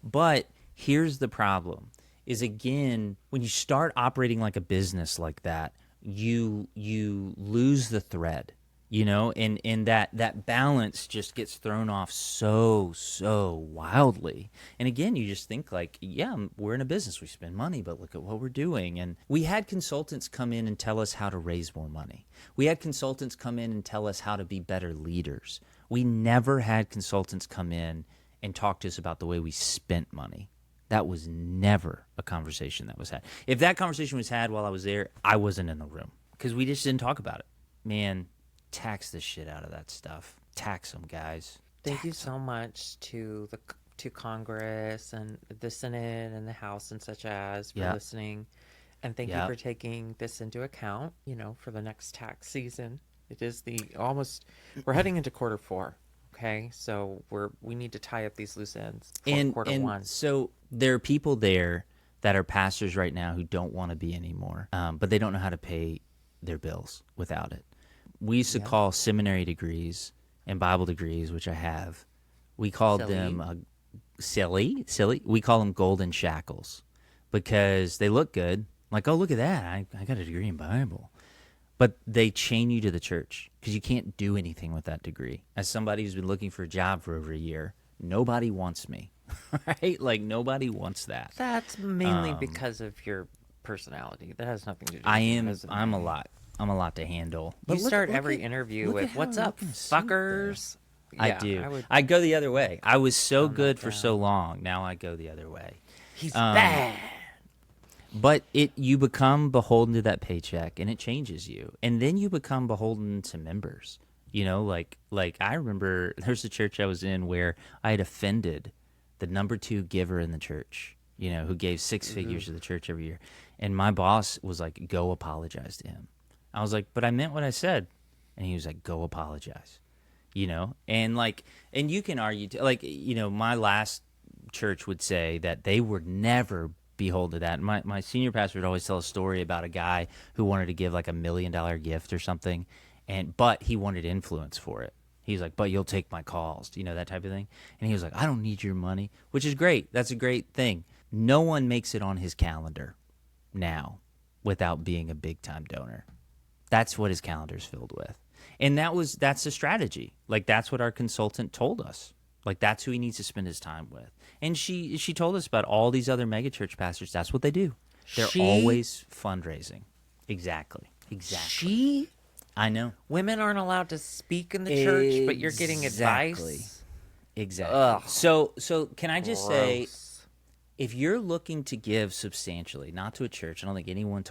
But here's the problem, is again, when you start operating like a business like that, you lose the thread, and that balance just gets thrown off so wildly. And again, you just think like, yeah, we're in a business, we spend money, but look at what we're doing. And we had consultants come in and tell us how to raise more money. We had consultants come in and tell us how to be better leaders. We never had consultants come in and talk to us about the way we spent money. That was never a conversation that was had. If that conversation was had while I was there, I wasn't in the room because we just didn't talk about it. Man, tax the shit out of that stuff. Tax them, guys. Thank you so much to Congress and the Senate and the House and such as for listening. And thank you for taking this into account, for the next tax season. It is we're heading into quarter 4. Okay, so we need to tie up these loose ends for quarter 1. So there are people there that are pastors right now who don't want to be anymore, but they don't know how to pay their bills without it. We used to call seminary degrees and Bible degrees, which I have, we called them silly. We call them golden shackles because they look good. Like, oh, look at that. I got a degree in Bible. But they chain you to the church because you can't do anything with that degree. As somebody who's been looking for a job for over a year, nobody wants me, right? Like, nobody wants that. That's mainly because of your personality. That has nothing to do with I'm a lot to handle. You start every interview with, what's up, fuckers? I do. I go the other way. I was so good for so long. Now I go the other way. He's bad. But you become beholden to that paycheck, and it changes you. And then you become beholden to members. Like I remember there's a church I was in where I had offended the number 2 giver in the church, who gave 6 figures to the church every year. And my boss was like, go apologize to him. I was like, but I meant what I said. And he was like, go apologize. And you can argue, my last church would say that they would never behold to that. My senior pastor would always tell a story about a guy who wanted to give like $1 million gift or something, but he wanted influence for it. He's like, but you'll take my calls, that type of thing. And he was like, I don't need your money, which is great. That's a great thing. No one makes it on his calendar now without being a big time donor. That's what his calendar's filled with. And that's the strategy. Like, that's what our consultant told us. Like, that's who he needs to spend his time with. And she told us about all these other megachurch pastors. That's what they do. They're always fundraising. Exactly. I know. Women aren't allowed to speak in the church, but you're getting advice. Exactly. Ugh. So can I just say, Gross. if you're looking to give substantially, not to a church, I don't think anyone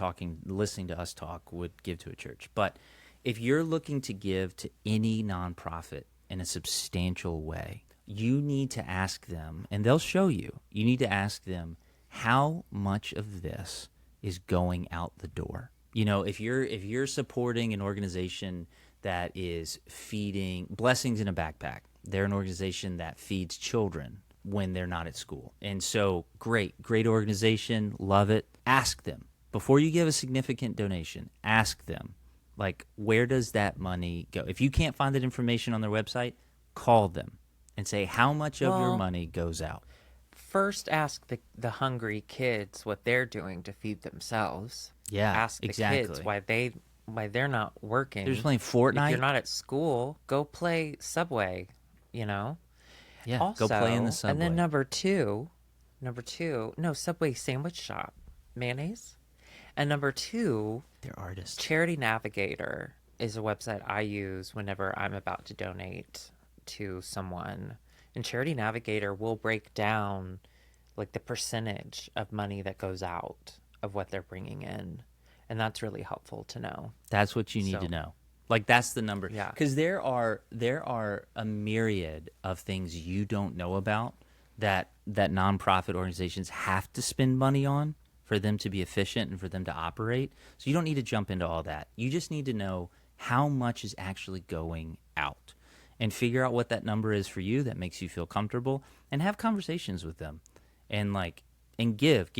listening to us talk would give to a church, but if you're looking to give to any nonprofit in a substantial way, you need to ask them, and they'll show you, you need to ask them how much of this is going out the door. If you're supporting an organization that is feeding Blessings in a Backpack, they're an organization that feeds children when they're not at school. And so great organization, love it. Ask them before you give a significant donation, ask them, like, where does that money go? If you can't find that information on their website, call them and say, how much of your money goes out? First, ask the hungry kids what they're doing to feed themselves. Yeah, ask the exactly. kids why they're not working. They're just playing Fortnite. If you're not at school, go play Subway. Yeah, Also, go play in the Subway. And then number two, no, Subway sandwich shop, mayonnaise. And number two, they're artists. Charity Navigator is a website I use whenever I'm about to donate to someone. And Charity Navigator will break down like the percentage of money that goes out of what they're bringing in. And that's really helpful to know. That's what you need to know. Like, that's the number. Yeah. Because there are a myriad of things you don't know about that nonprofit organizations have to spend money on for them to be efficient and for them to operate. So you don't need to jump into all that. You just need to know how much is actually going out and figure out what that number is for you that makes you feel comfortable, and have conversations with them and give.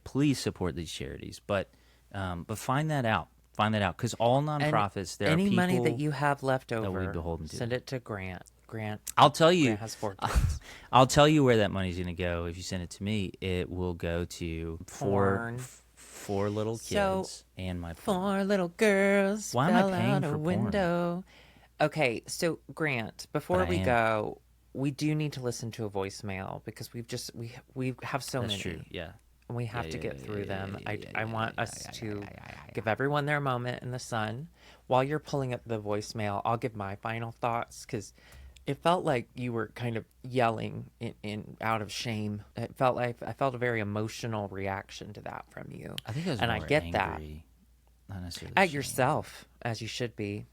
Please support these charities. But find that out. Because all nonprofits, there are any people money that you have left over, we're beholden to. Send it to Grant. I'll tell you. Grant has 4 kids. I'll tell you where that money's going to go. If you send it to me, it will go to four little kids and my porn. 4 little girls Why am I fell paying out for a porn? window. Okay, so Grant, before But I we am. go, we do need to listen to a voicemail because we have so That's many. true. Yeah. And we have to get through them. I want us to yeah. give everyone their moment in the sun. While you're pulling up the voicemail, I'll give my final thoughts because it felt like you were kind of yelling in out of shame. I felt a very emotional reaction to that from you. I think I was and more I get angry, not necessarily that at ashamed. yourself, as you should be.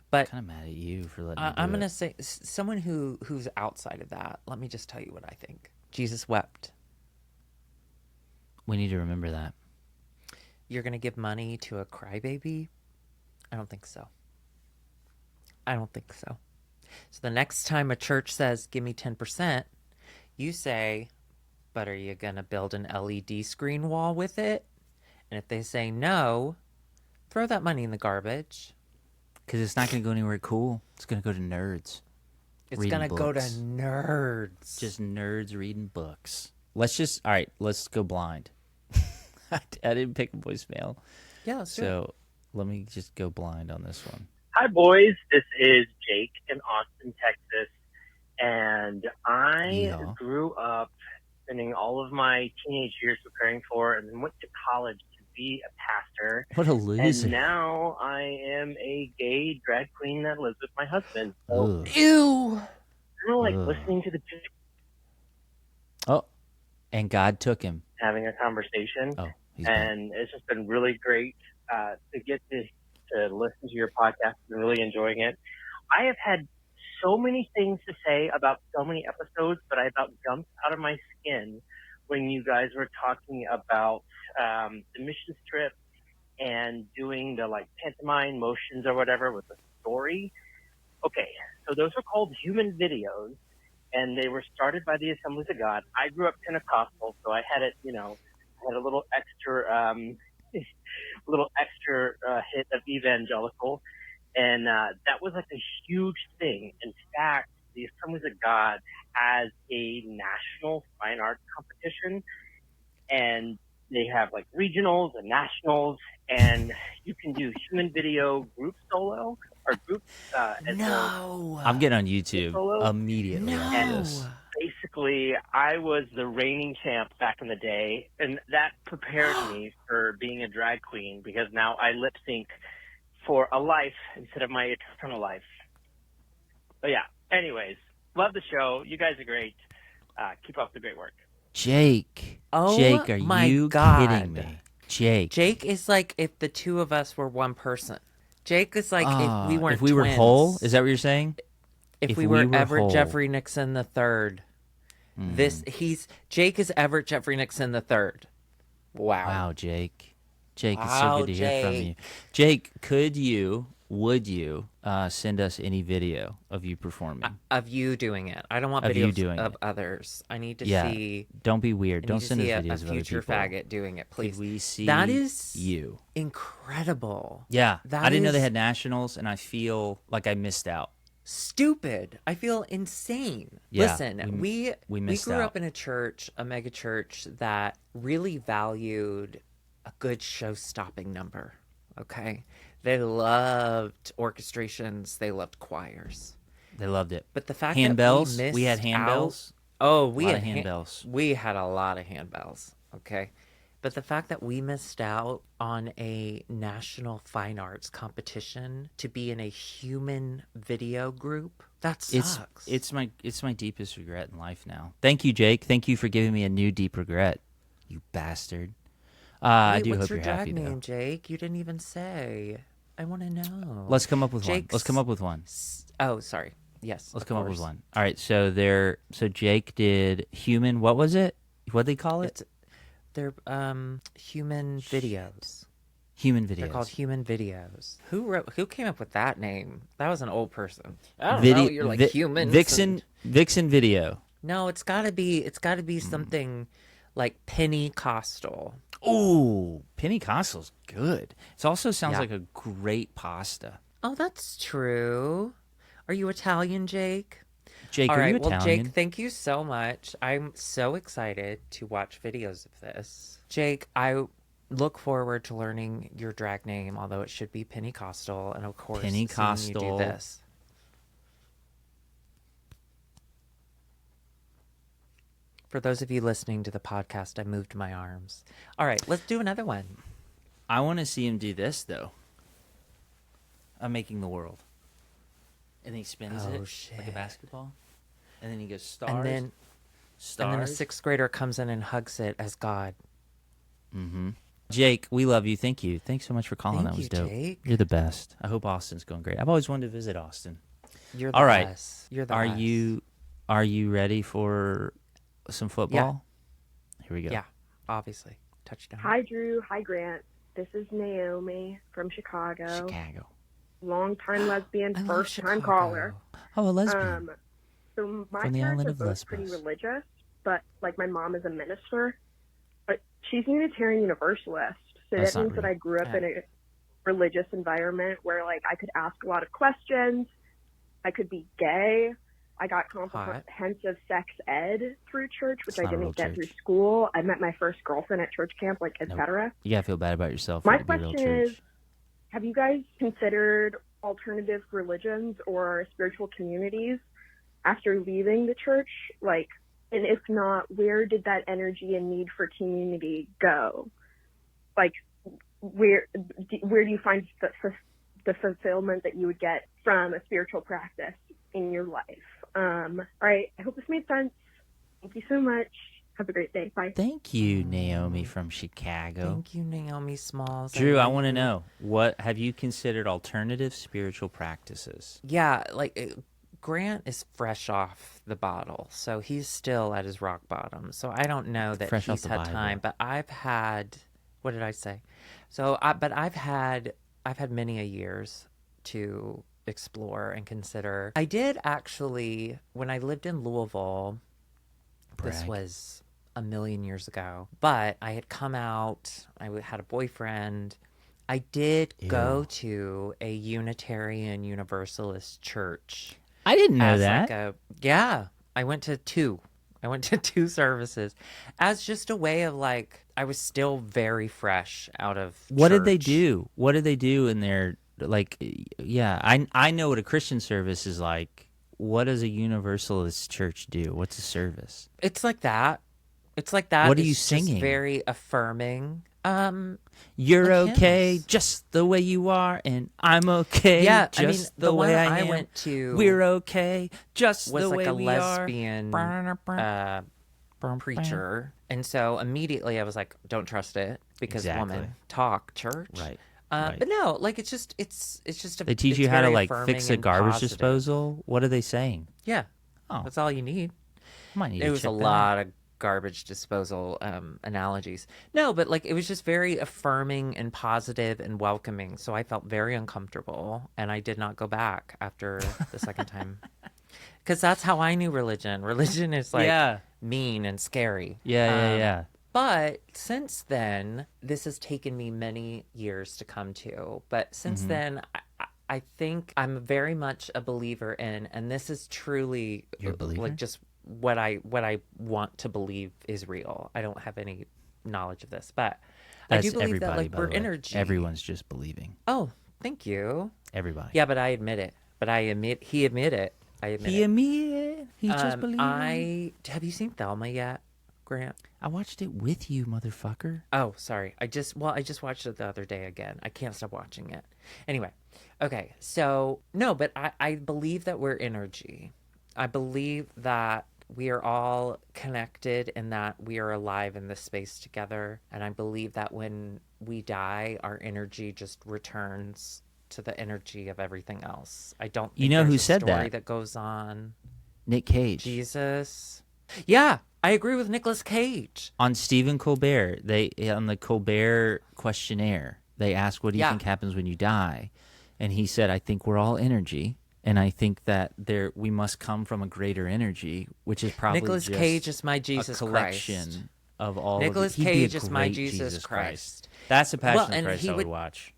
But Kind of mad at you for letting me do I'm it. going to say someone who's outside of that. Let me just tell you what I think. Jesus wept. We need to remember that. You're going to give money to a crybaby? I don't think so. So the next time a church says, give me 10%, you say, but are you going to build an LED screen wall with it? And if they say no, throw that money in the garbage. Because it's not going to go anywhere cool. It's going to go to nerds. It's going to go to nerds. Just nerds reading books. All right, let's go blind. I didn't pick a voicemail. Yeah, let's do it. So let me just go blind on this one. Hi, boys. This is Jake in Austin, Texas. And I Yeah. grew up spending all of my teenage years preparing for and then went to college to be a pastor. What a loser. And now I am a gay drag queen that lives with my husband. So Ugh. Ew. kind of like Ugh. listening to the Oh, and God took him. having a conversation. Oh, he's back. And it's just been really great to get to listen to your podcast. I've been really enjoying it. I have had so many things to say about so many episodes, but I about jumped out of my skin when you guys were talking about the mission trip and doing the pantomime motions or whatever with the story. Okay, so those are called human videos, and they were started by the Assemblies of God. I grew up Pentecostal, so I had it, I had a little extra, hit of evangelical, and that was like a huge thing. In fact, the Assemblies of God has a national fine arts competition, and they have like regionals and nationals, and you can do human video group solo or group as well as No. I'm getting on YouTube solo. immediately after this. No. Basically, I was the reigning champ back in the day, and that prepared me for being a drag queen because now I lip sync for a life instead of my eternal life. But yeah, anyways, love the show. You guys are great. Keep up the great work. Jake. Oh Jake, are my you God. kidding me? Jake. Jake is like if the two of us were one person. Jake is like if we weren't if we were twins. whole, is that what you're saying? If if we we were were Everett whole. Jeffrey Nixon the third. Jake is Everett Jeffrey Nixon the third. Wow. Wow, Jake. Jake, it's Wow, so good to hear from you. Jake. Jake, would you send us any video of you performing? Of you doing it. I don't want Of you videos doing of it. others. I need to Yeah. see. Don't be weird. I Don't need to send us see videos a of other future people. faggot doing it, please. Could we see that is you? incredible. Yeah. That I didn't know they is had nationals, and I feel like I missed out. stupid. I feel insane. Yeah, Listen, we missed grew out. up in a church, a mega church that really valued a good show-stopping number. Okay, they loved orchestrations. They loved choirs. They loved it. But the fact Handbells. that We had missed out- handbells. Oh, we A lot had of handbells. We had a lot of handbells. Okay. But the fact that we missed out on a national fine arts competition to be in a human video group, that sucks. It's my deepest regret in life now. Thank you, Jake. Thank you for giving me a new deep regret. You bastard. I Wait, do what's hope your you're drag happy name, though. Jake? You didn't even say. I want to know. Let's come up with one. Jake's- Let's come up with one. Oh, sorry. Yes. Let's of come up course. with one. All right. So Jake did human. What was it? What did they call it? They're human videos. Human videos. They're called human videos. Who came up with that name? That was an old person. I don't Video- know. You're like humans. Vixen video. No, it's gotta be something like Pentecostal. Ooh, Pentecostal's good. It also sounds Yeah. like a great pasta. Oh, that's true. Are you Italian, Jake? Jake, All are right, you well, Italian? Jake, thank you so much. I'm so excited to watch videos of this. Jake, I look forward to learning your drag name, although it should be Pentecostal, and of course, seeing you Pentecostal. do this. For those of you listening to the podcast, I moved my arms. All right, let's do another one. I want to see him do this though. I'm making the world, and he spins Oh, it like a shit. basketball, and then he goes stars, And then a stars. sixth grader comes in and hugs it as God. Jake, we love you. Thank you. Thanks so much for calling. Thank That was you, dope. Jake. You're the best. I hope Austin's going great. I've always wanted to visit Austin. You're the All right. best. You're the Are best. you ready for some football? Here we go. Yeah, obviously. Touchdown. Hi, Drew. Hi, Grant. This is Naomi from Chicago. Chicago. Long-time lesbian, I love first-time Chicago. caller. Oh, a lesbian. So my From the parents island are of both Lesbos. pretty religious, but like my mom is a minister. But she's Unitarian Universalist, so That's that not means that real. I grew up in a religious environment where like I could ask a lot of questions. I could be gay. I got comprehensive sex ed through church, which It's I not a real didn't get through church. school. I met my first girlfriend at church camp, like etc. You gotta feel bad about yourself. My for it to be a real question church. is, have you guys considered alternative religions or spiritual communities after leaving the church? Like, and if not, where did that energy and need for community go? Like, where do you find the fulfillment that you would get from a spiritual practice in your life? All right. I hope this made sense. Thank you so much. Have a great day. Bye. Thank you, Naomi from Chicago. Thank you, Naomi Smalls. Drew, I love want to you. know, what have you considered alternative spiritual practices? Yeah, Grant is fresh off the bottle, so he's still at his rock bottom. So I don't know that Fresh off he's the had Bible. time, but I've had. What did I say? So, but I've had many a years to explore and consider. I did actually, when I lived in Louisville, this Brag. was a million years ago, but I had come out, had a boyfriend. I did go to a Unitarian Universalist church. I didn't know as that. yeah, I went to two. I went to two services as just a way of like, I was still very fresh out of What did they church. do? What did they do in their, like, yeah, I know what a Christian service is like. What does a Universalist church do? What's a service? It's like that. It's like that. What are you It's just singing? very affirming. You're like okay hymns. just the way you are, and I'm okay Yeah, just I mean, the one way I I am. went to We're okay just was the like way a we lesbian are. preacher, and so immediately I was like, don't trust it because Exactly. woman talk church. Right. But no, like it's just a. They teach it's you how to very like affirming fix a and garbage positive. disposal. What are they saying? Yeah, Oh, that's all you need. I might need It to was check a that lot of garbage disposal analogies. No, but like it was just very affirming and positive and welcoming. So I felt very uncomfortable, and I did not go back after the second time. Because that's how I knew religion. Religion is like Yeah. mean and scary. Yeah. But since then, this has taken me many years to come to. But since then, I think I'm very much a believer in, and this is truly You're a believer? like just what I want to believe is real. I don't have any knowledge of this, but I That's do believe everybody, that like by we're the way. energy. Everyone's just believing. Oh, thank you. Everybody. Yeah, but I admit it. He admit it. I admit He it. admitted. He just believing. Have you seen Thelma yet, Grant? I watched it with you, motherfucker. Oh, sorry. I just watched it the other day again. I can't stop watching it. Anyway, okay. So no, but I believe that we're energy. I believe that we are all connected and that we are alive in this space together. And I believe that when we die, our energy just returns to the energy of everything else. I don't think You know there's who a said story that? goes on. Nick Cage. Jesus. Yeah, I agree with Nicolas Cage. On Stephen Colbert, on the Colbert questionnaire, they asked, what do you Yeah. think happens when you die? And he said, I think we're all energy. And I think that we must come from a greater energy, which is probably Nicolas just Cage is my Jesus a collection Christ. of all Nicolas of it. He'd be a Cage is my great Jesus Christ. That's a Passion Well, of and Christ he I would would- watch.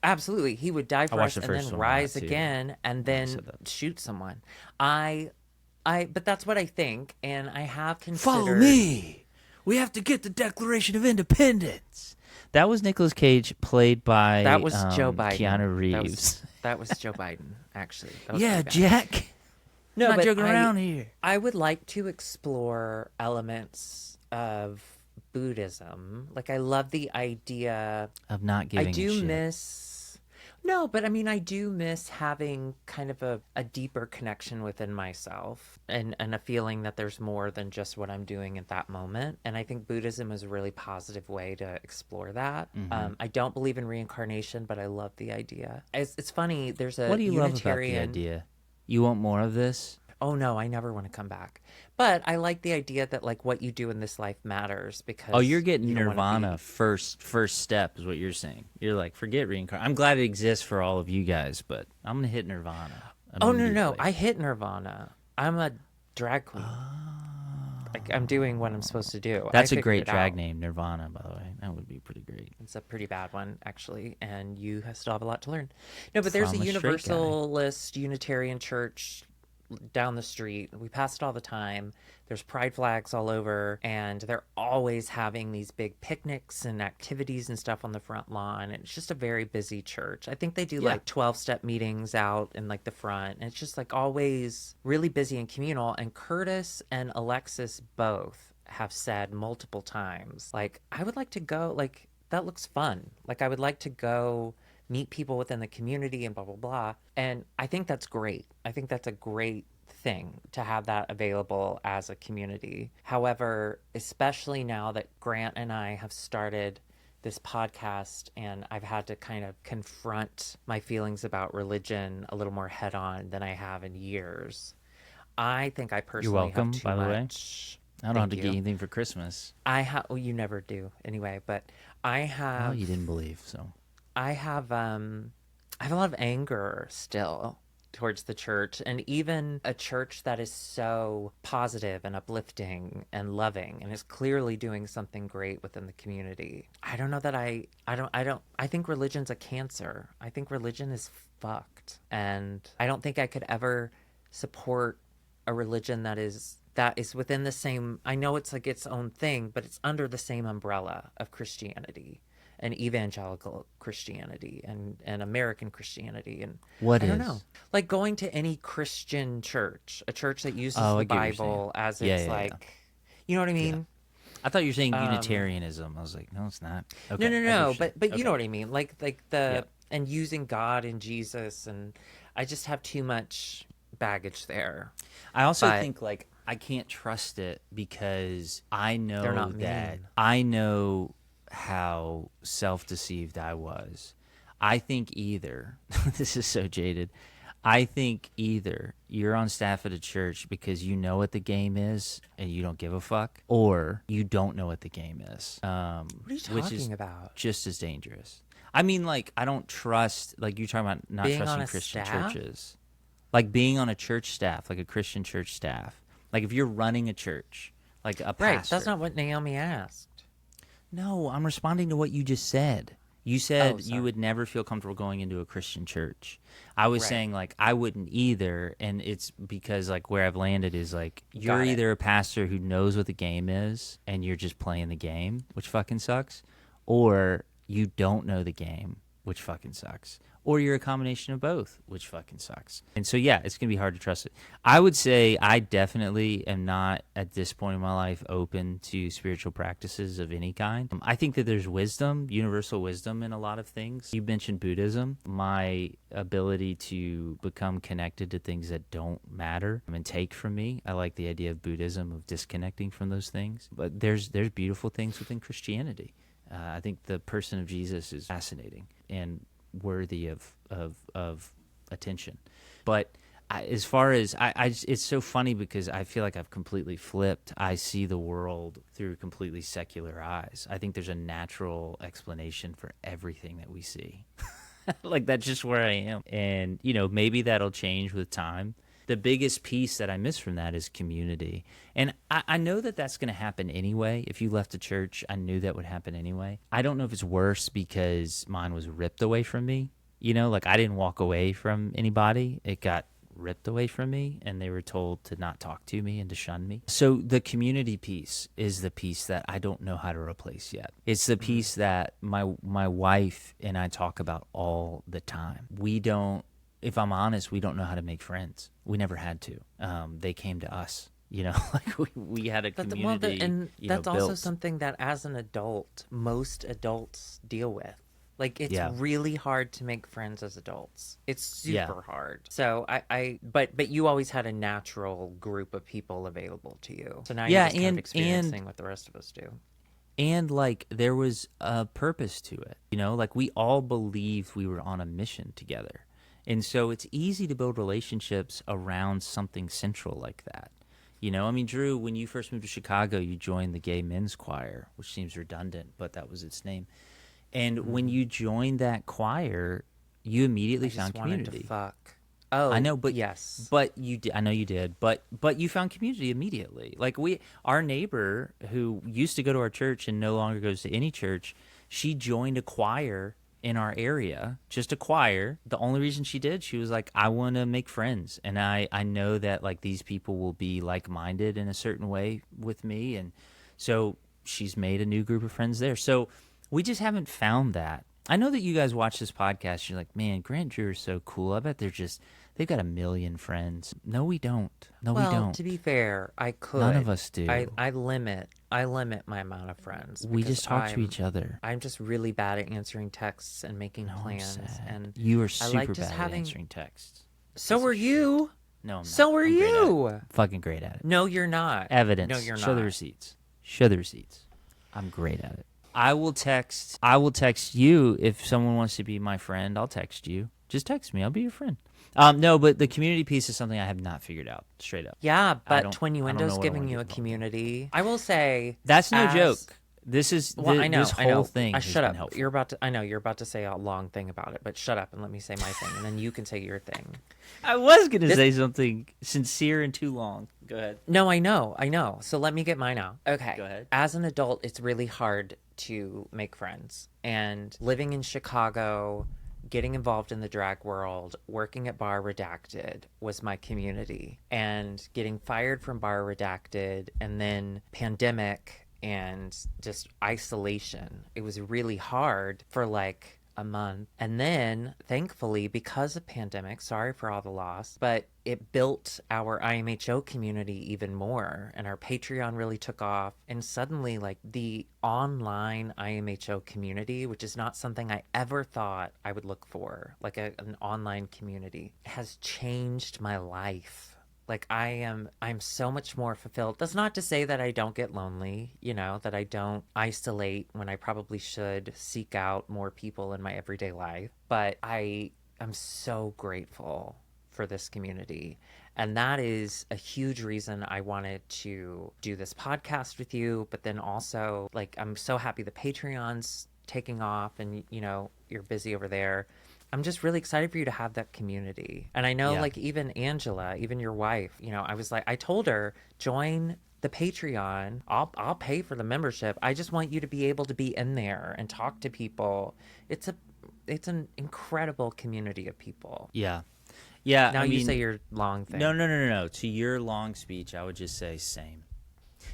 Absolutely. He would die for us watched the and first then one a lot, rise too, again and when I then said that. shoot someone. But that's what I think, and I have considered. Follow me. We have to get the Declaration of Independence. That was Nicolas Cage, played by That was Joe Biden. Keanu Reeves. That was Joe Biden, actually. That was Yeah, pretty bad. Jack. No, not but joking around here. I would like to explore elements of Buddhism. Like, I love the idea. Of not giving I a do shit. miss. No, but I mean, I do miss having kind of a deeper connection within myself and a feeling that there's more than just what I'm doing at that moment. And I think Buddhism is a really positive way to explore that. I don't believe in reincarnation, but I love the idea. It's funny. There's a What do you love Unitarian. about the idea? You want more of this? Oh no, I never want to come back. But I like the idea that like what you do in this life matters because Oh, you're getting you don't wanna Nirvana first step is what you're saying. You're like, forget reincarnation. I'm glad it exists for all of you guys, but I'm gonna hit Nirvana. Oh no, immediately. I hit Nirvana. I'm a drag queen. Like I'm doing what I'm supposed to do. That's I a great figured it drag out. name, Nirvana, by the way. That would be pretty great. It's a pretty bad one, actually, and you still have a lot to learn. No, but there's From a a straight guy. Universalist Unitarian church down the street. We pass it all the time. There's pride flags all over, and they're always having these big picnics and activities and stuff on the front lawn. And it's just a very busy church. I think they do like 12-step meetings out in like the front. And it's just like always really busy and communal. And Curtis and Alexis both have said multiple times, like, I would like to go, like, that looks fun. Like, I would like to go meet people within the community and blah, blah, blah. And I think that's great. I think that's a great thing to have that available as a community. However, especially now that Grant and I have started this podcast and I've had to kind of confront my feelings about religion a little more head on than I have in years. I think I personally welcome, have too by the way. much. I don't have to Thank get you. anything for Christmas. Well, you never do anyway, but I have Oh, you didn't believe, so. I have a lot of anger still towards the church, and even a church that is so positive and uplifting and loving and is clearly doing something great within the community. I don't know that I think religion's a cancer. I think religion is fucked. And I don't think I could ever support a religion that is within the same, I know it's like its own thing, but it's under the same umbrella of Christianity and evangelical Christianity and American Christianity. And What I don't is? know, like going to any Christian church, a church that uses Oh, I the get what you're Bible as Yeah, its yeah, like, yeah. you know what I mean? I thought you were saying Unitarianism. I was like, no, it's not. Okay, No, I no, get what no. you're saying. But you Okay. know what I mean. Like the Yep. and using God and Jesus, and I just have too much baggage there. I also But think like I can't trust it because I they're know not that mean. I know how self-deceived I was. I think either this is so jaded. I think either you're on staff at a church because you know what the game is and you don't give a fuck, or you don't know what the game is. What are you which is talking about? just as dangerous. I mean, like I don't trust. Like you're talking about not Being on trusting a Christian staff? churches, like being on a church staff, like a Christian church staff. Like if you're running a church, like a Right. pastor. That's not what Naomi asked. No, I'm responding to what you just said. You Oh, said sorry. you would never feel comfortable going into a Christian church. I was Right. saying like I wouldn't either, and it's because like where I've landed is like you're Got it. either a pastor who knows what the game is and you're just playing the game, which fucking sucks, or you don't know the game, which fucking sucks. Or you're a combination of both, which fucking sucks. And so, yeah, it's going to be hard to trust it. I would say I definitely am not, at this point in my life, open to spiritual practices of any kind. I think that there's wisdom, universal wisdom in a lot of things. You mentioned Buddhism. My ability to become connected to things that don't matter and take from me. I like the idea of Buddhism, of disconnecting from those things. But there's beautiful things within Christianity. I think the person of Jesus is fascinating and worthy of attention. But as far as it's so funny because I feel like I've completely flipped. I see the world through completely secular eyes. I think there's a natural explanation for everything that we see. Like that's just where I am. And, you know, maybe that'll change with time. The biggest piece that I miss from that is community. And I know that that's going to happen anyway. If you left a church, I knew that would happen anyway. I don't know if it's worse because mine was ripped away from me. You know, like I didn't walk away from anybody. It got ripped away from me and they were told to not talk to me and to shun me. So the community piece is the piece that I don't know how to replace yet. It's the piece that my wife and I talk about all the time. We don't, if I'm honest, we don't know how to make friends. We never had to. They came to us. You know, like we had a community. And that's also built. something that as an adult, most adults deal with. Like it's Yeah. really hard to make friends as adults. It's super Yeah. hard. So but you always had a natural group of people available to you. So now Yeah, you're just kind of and- experiencing what the rest of us do. And like there was a purpose to it. You know, like we all believed we were on a mission together. And so it's easy to build relationships around something central like that. You know, I mean, Drew, when you first moved to Chicago, you joined the gay men's choir, which seems redundant, but that was its name. And when you joined that choir, you immediately I just found wanted community. to fuck. Oh, I know, but yes. but you did. I know you did, but you found community immediately. Like our neighbor who used to go to our church and no longer goes to any church, she joined a choir in our area, just a choir. The only reason she did, she was like, I want to make friends, and I know that like these people will be like-minded in a certain way with me, and so she's made a new group of friends there. So we just haven't found that. I know that you guys watch this podcast. You're like, man, Grant Drew is so cool. I bet they've got a million friends. No, we don't. No, Well, we don't. to be fair, I could. None of us do. I limit my amount of friends. We because just talk to each other. I'm just really bad at answering texts and making I'm plans. sad. And You are I super like just bad having. at answering texts. So are you. No, I'm not. So are I'm great at it. you. Fucking great at it. No, you're not. Evidence. No, you're Show the not. receipts. Show the receipts. I'm great at it. I will text you if someone wants to be my friend. I'll text you. Just text me. I'll be your friend. No, but the community piece is something I have not figured out straight up. Yeah, I but don't know Twinnuendo's what I giving wanna you get a involved in. community. I will say That's no as- joke. I know. This whole thing has Shut been up. helpful. I know you're about to say a long thing about it, but shut up and let me say my thing, and then you can say your thing. I was going to say something sincere and too long. Go ahead. No, I know. So let me get mine out. Okay. Go ahead. As an adult, it's really hard to make friends. And living in Chicago, getting involved in the drag world, working at Bar Redacted was my community. And getting fired from Bar Redacted and then pandemic and just isolation. It was really hard for like a month. And then, thankfully, because of pandemic, sorry for all the loss, but it built our IMHO community even more. And our Patreon really took off. And suddenly, like, the online IMHO community, which is not something I ever thought I would look for, like an online community, has changed my life. Like I'm so much more fulfilled. That's not to say that I don't get lonely, that I don't isolate when I probably should seek out more people in my everyday life. But I am so grateful for this community. And that is a huge reason I wanted to do this podcast with you. But then also, like, I'm so happy the Patreon's taking off and, you're busy over there. I'm just really excited for you to have that community. And I know, like, even Angela, even your wife, I was like, I told her, join the Patreon. I'll pay for the membership. I just want you to be able to be in there and talk to people. It's an incredible community of people. Yeah. Yeah. Now you say your long thing. No. To your long speech, I would just say same.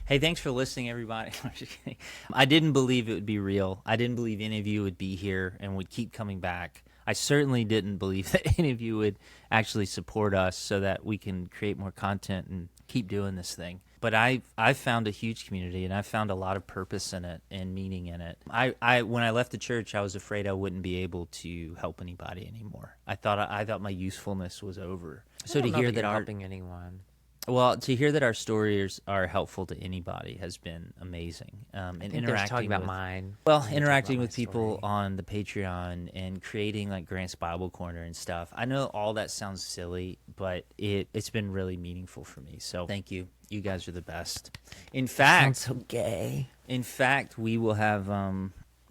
Hey, thanks for listening, everybody. I'm just kidding. I didn't believe it would be real. I didn't believe any of you would be here and would keep coming back. I certainly didn't believe that any of you would actually support us so that we can create more content and keep doing this thing. But I've found a huge community, and I've found a lot of purpose in it and meaning in it. When I left the church, I was afraid I wouldn't be able to help anybody anymore. I thought my usefulness was over. So to hear that helping anyone. Well, to hear that our stories are helpful to anybody has been amazing. And interacting about mine. Well, interacting with people on the Patreon and creating like Grant's Bible Corner and stuff. I know all that sounds silly, but it's been really meaningful for me. So thank you. You guys are the best. In fact, sounds so gay. In fact, we will have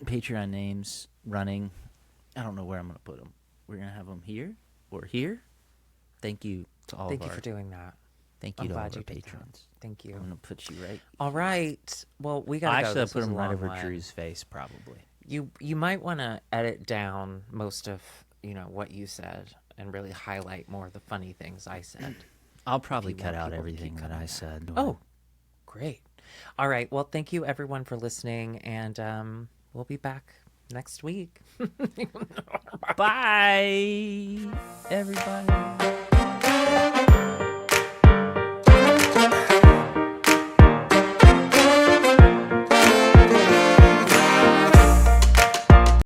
Patreon names running. I don't know where I'm going to put them. We're going to have them here or here. Thank you to all Thank of you our... for doing that. Thank you to all of our did that. patrons. Thank you. I'm going to put you right. All right. Well, we got to go. Actually, I'll This put was them a right long over one. Drew's face, probably. You might want to edit down most of, what you said and really highlight more of the funny things I said. I'll probably If you cut want out people to everything keep that coming I back. said. Oh, great. All right. Well, thank you everyone for listening, and we'll be back next week. Bye, everybody.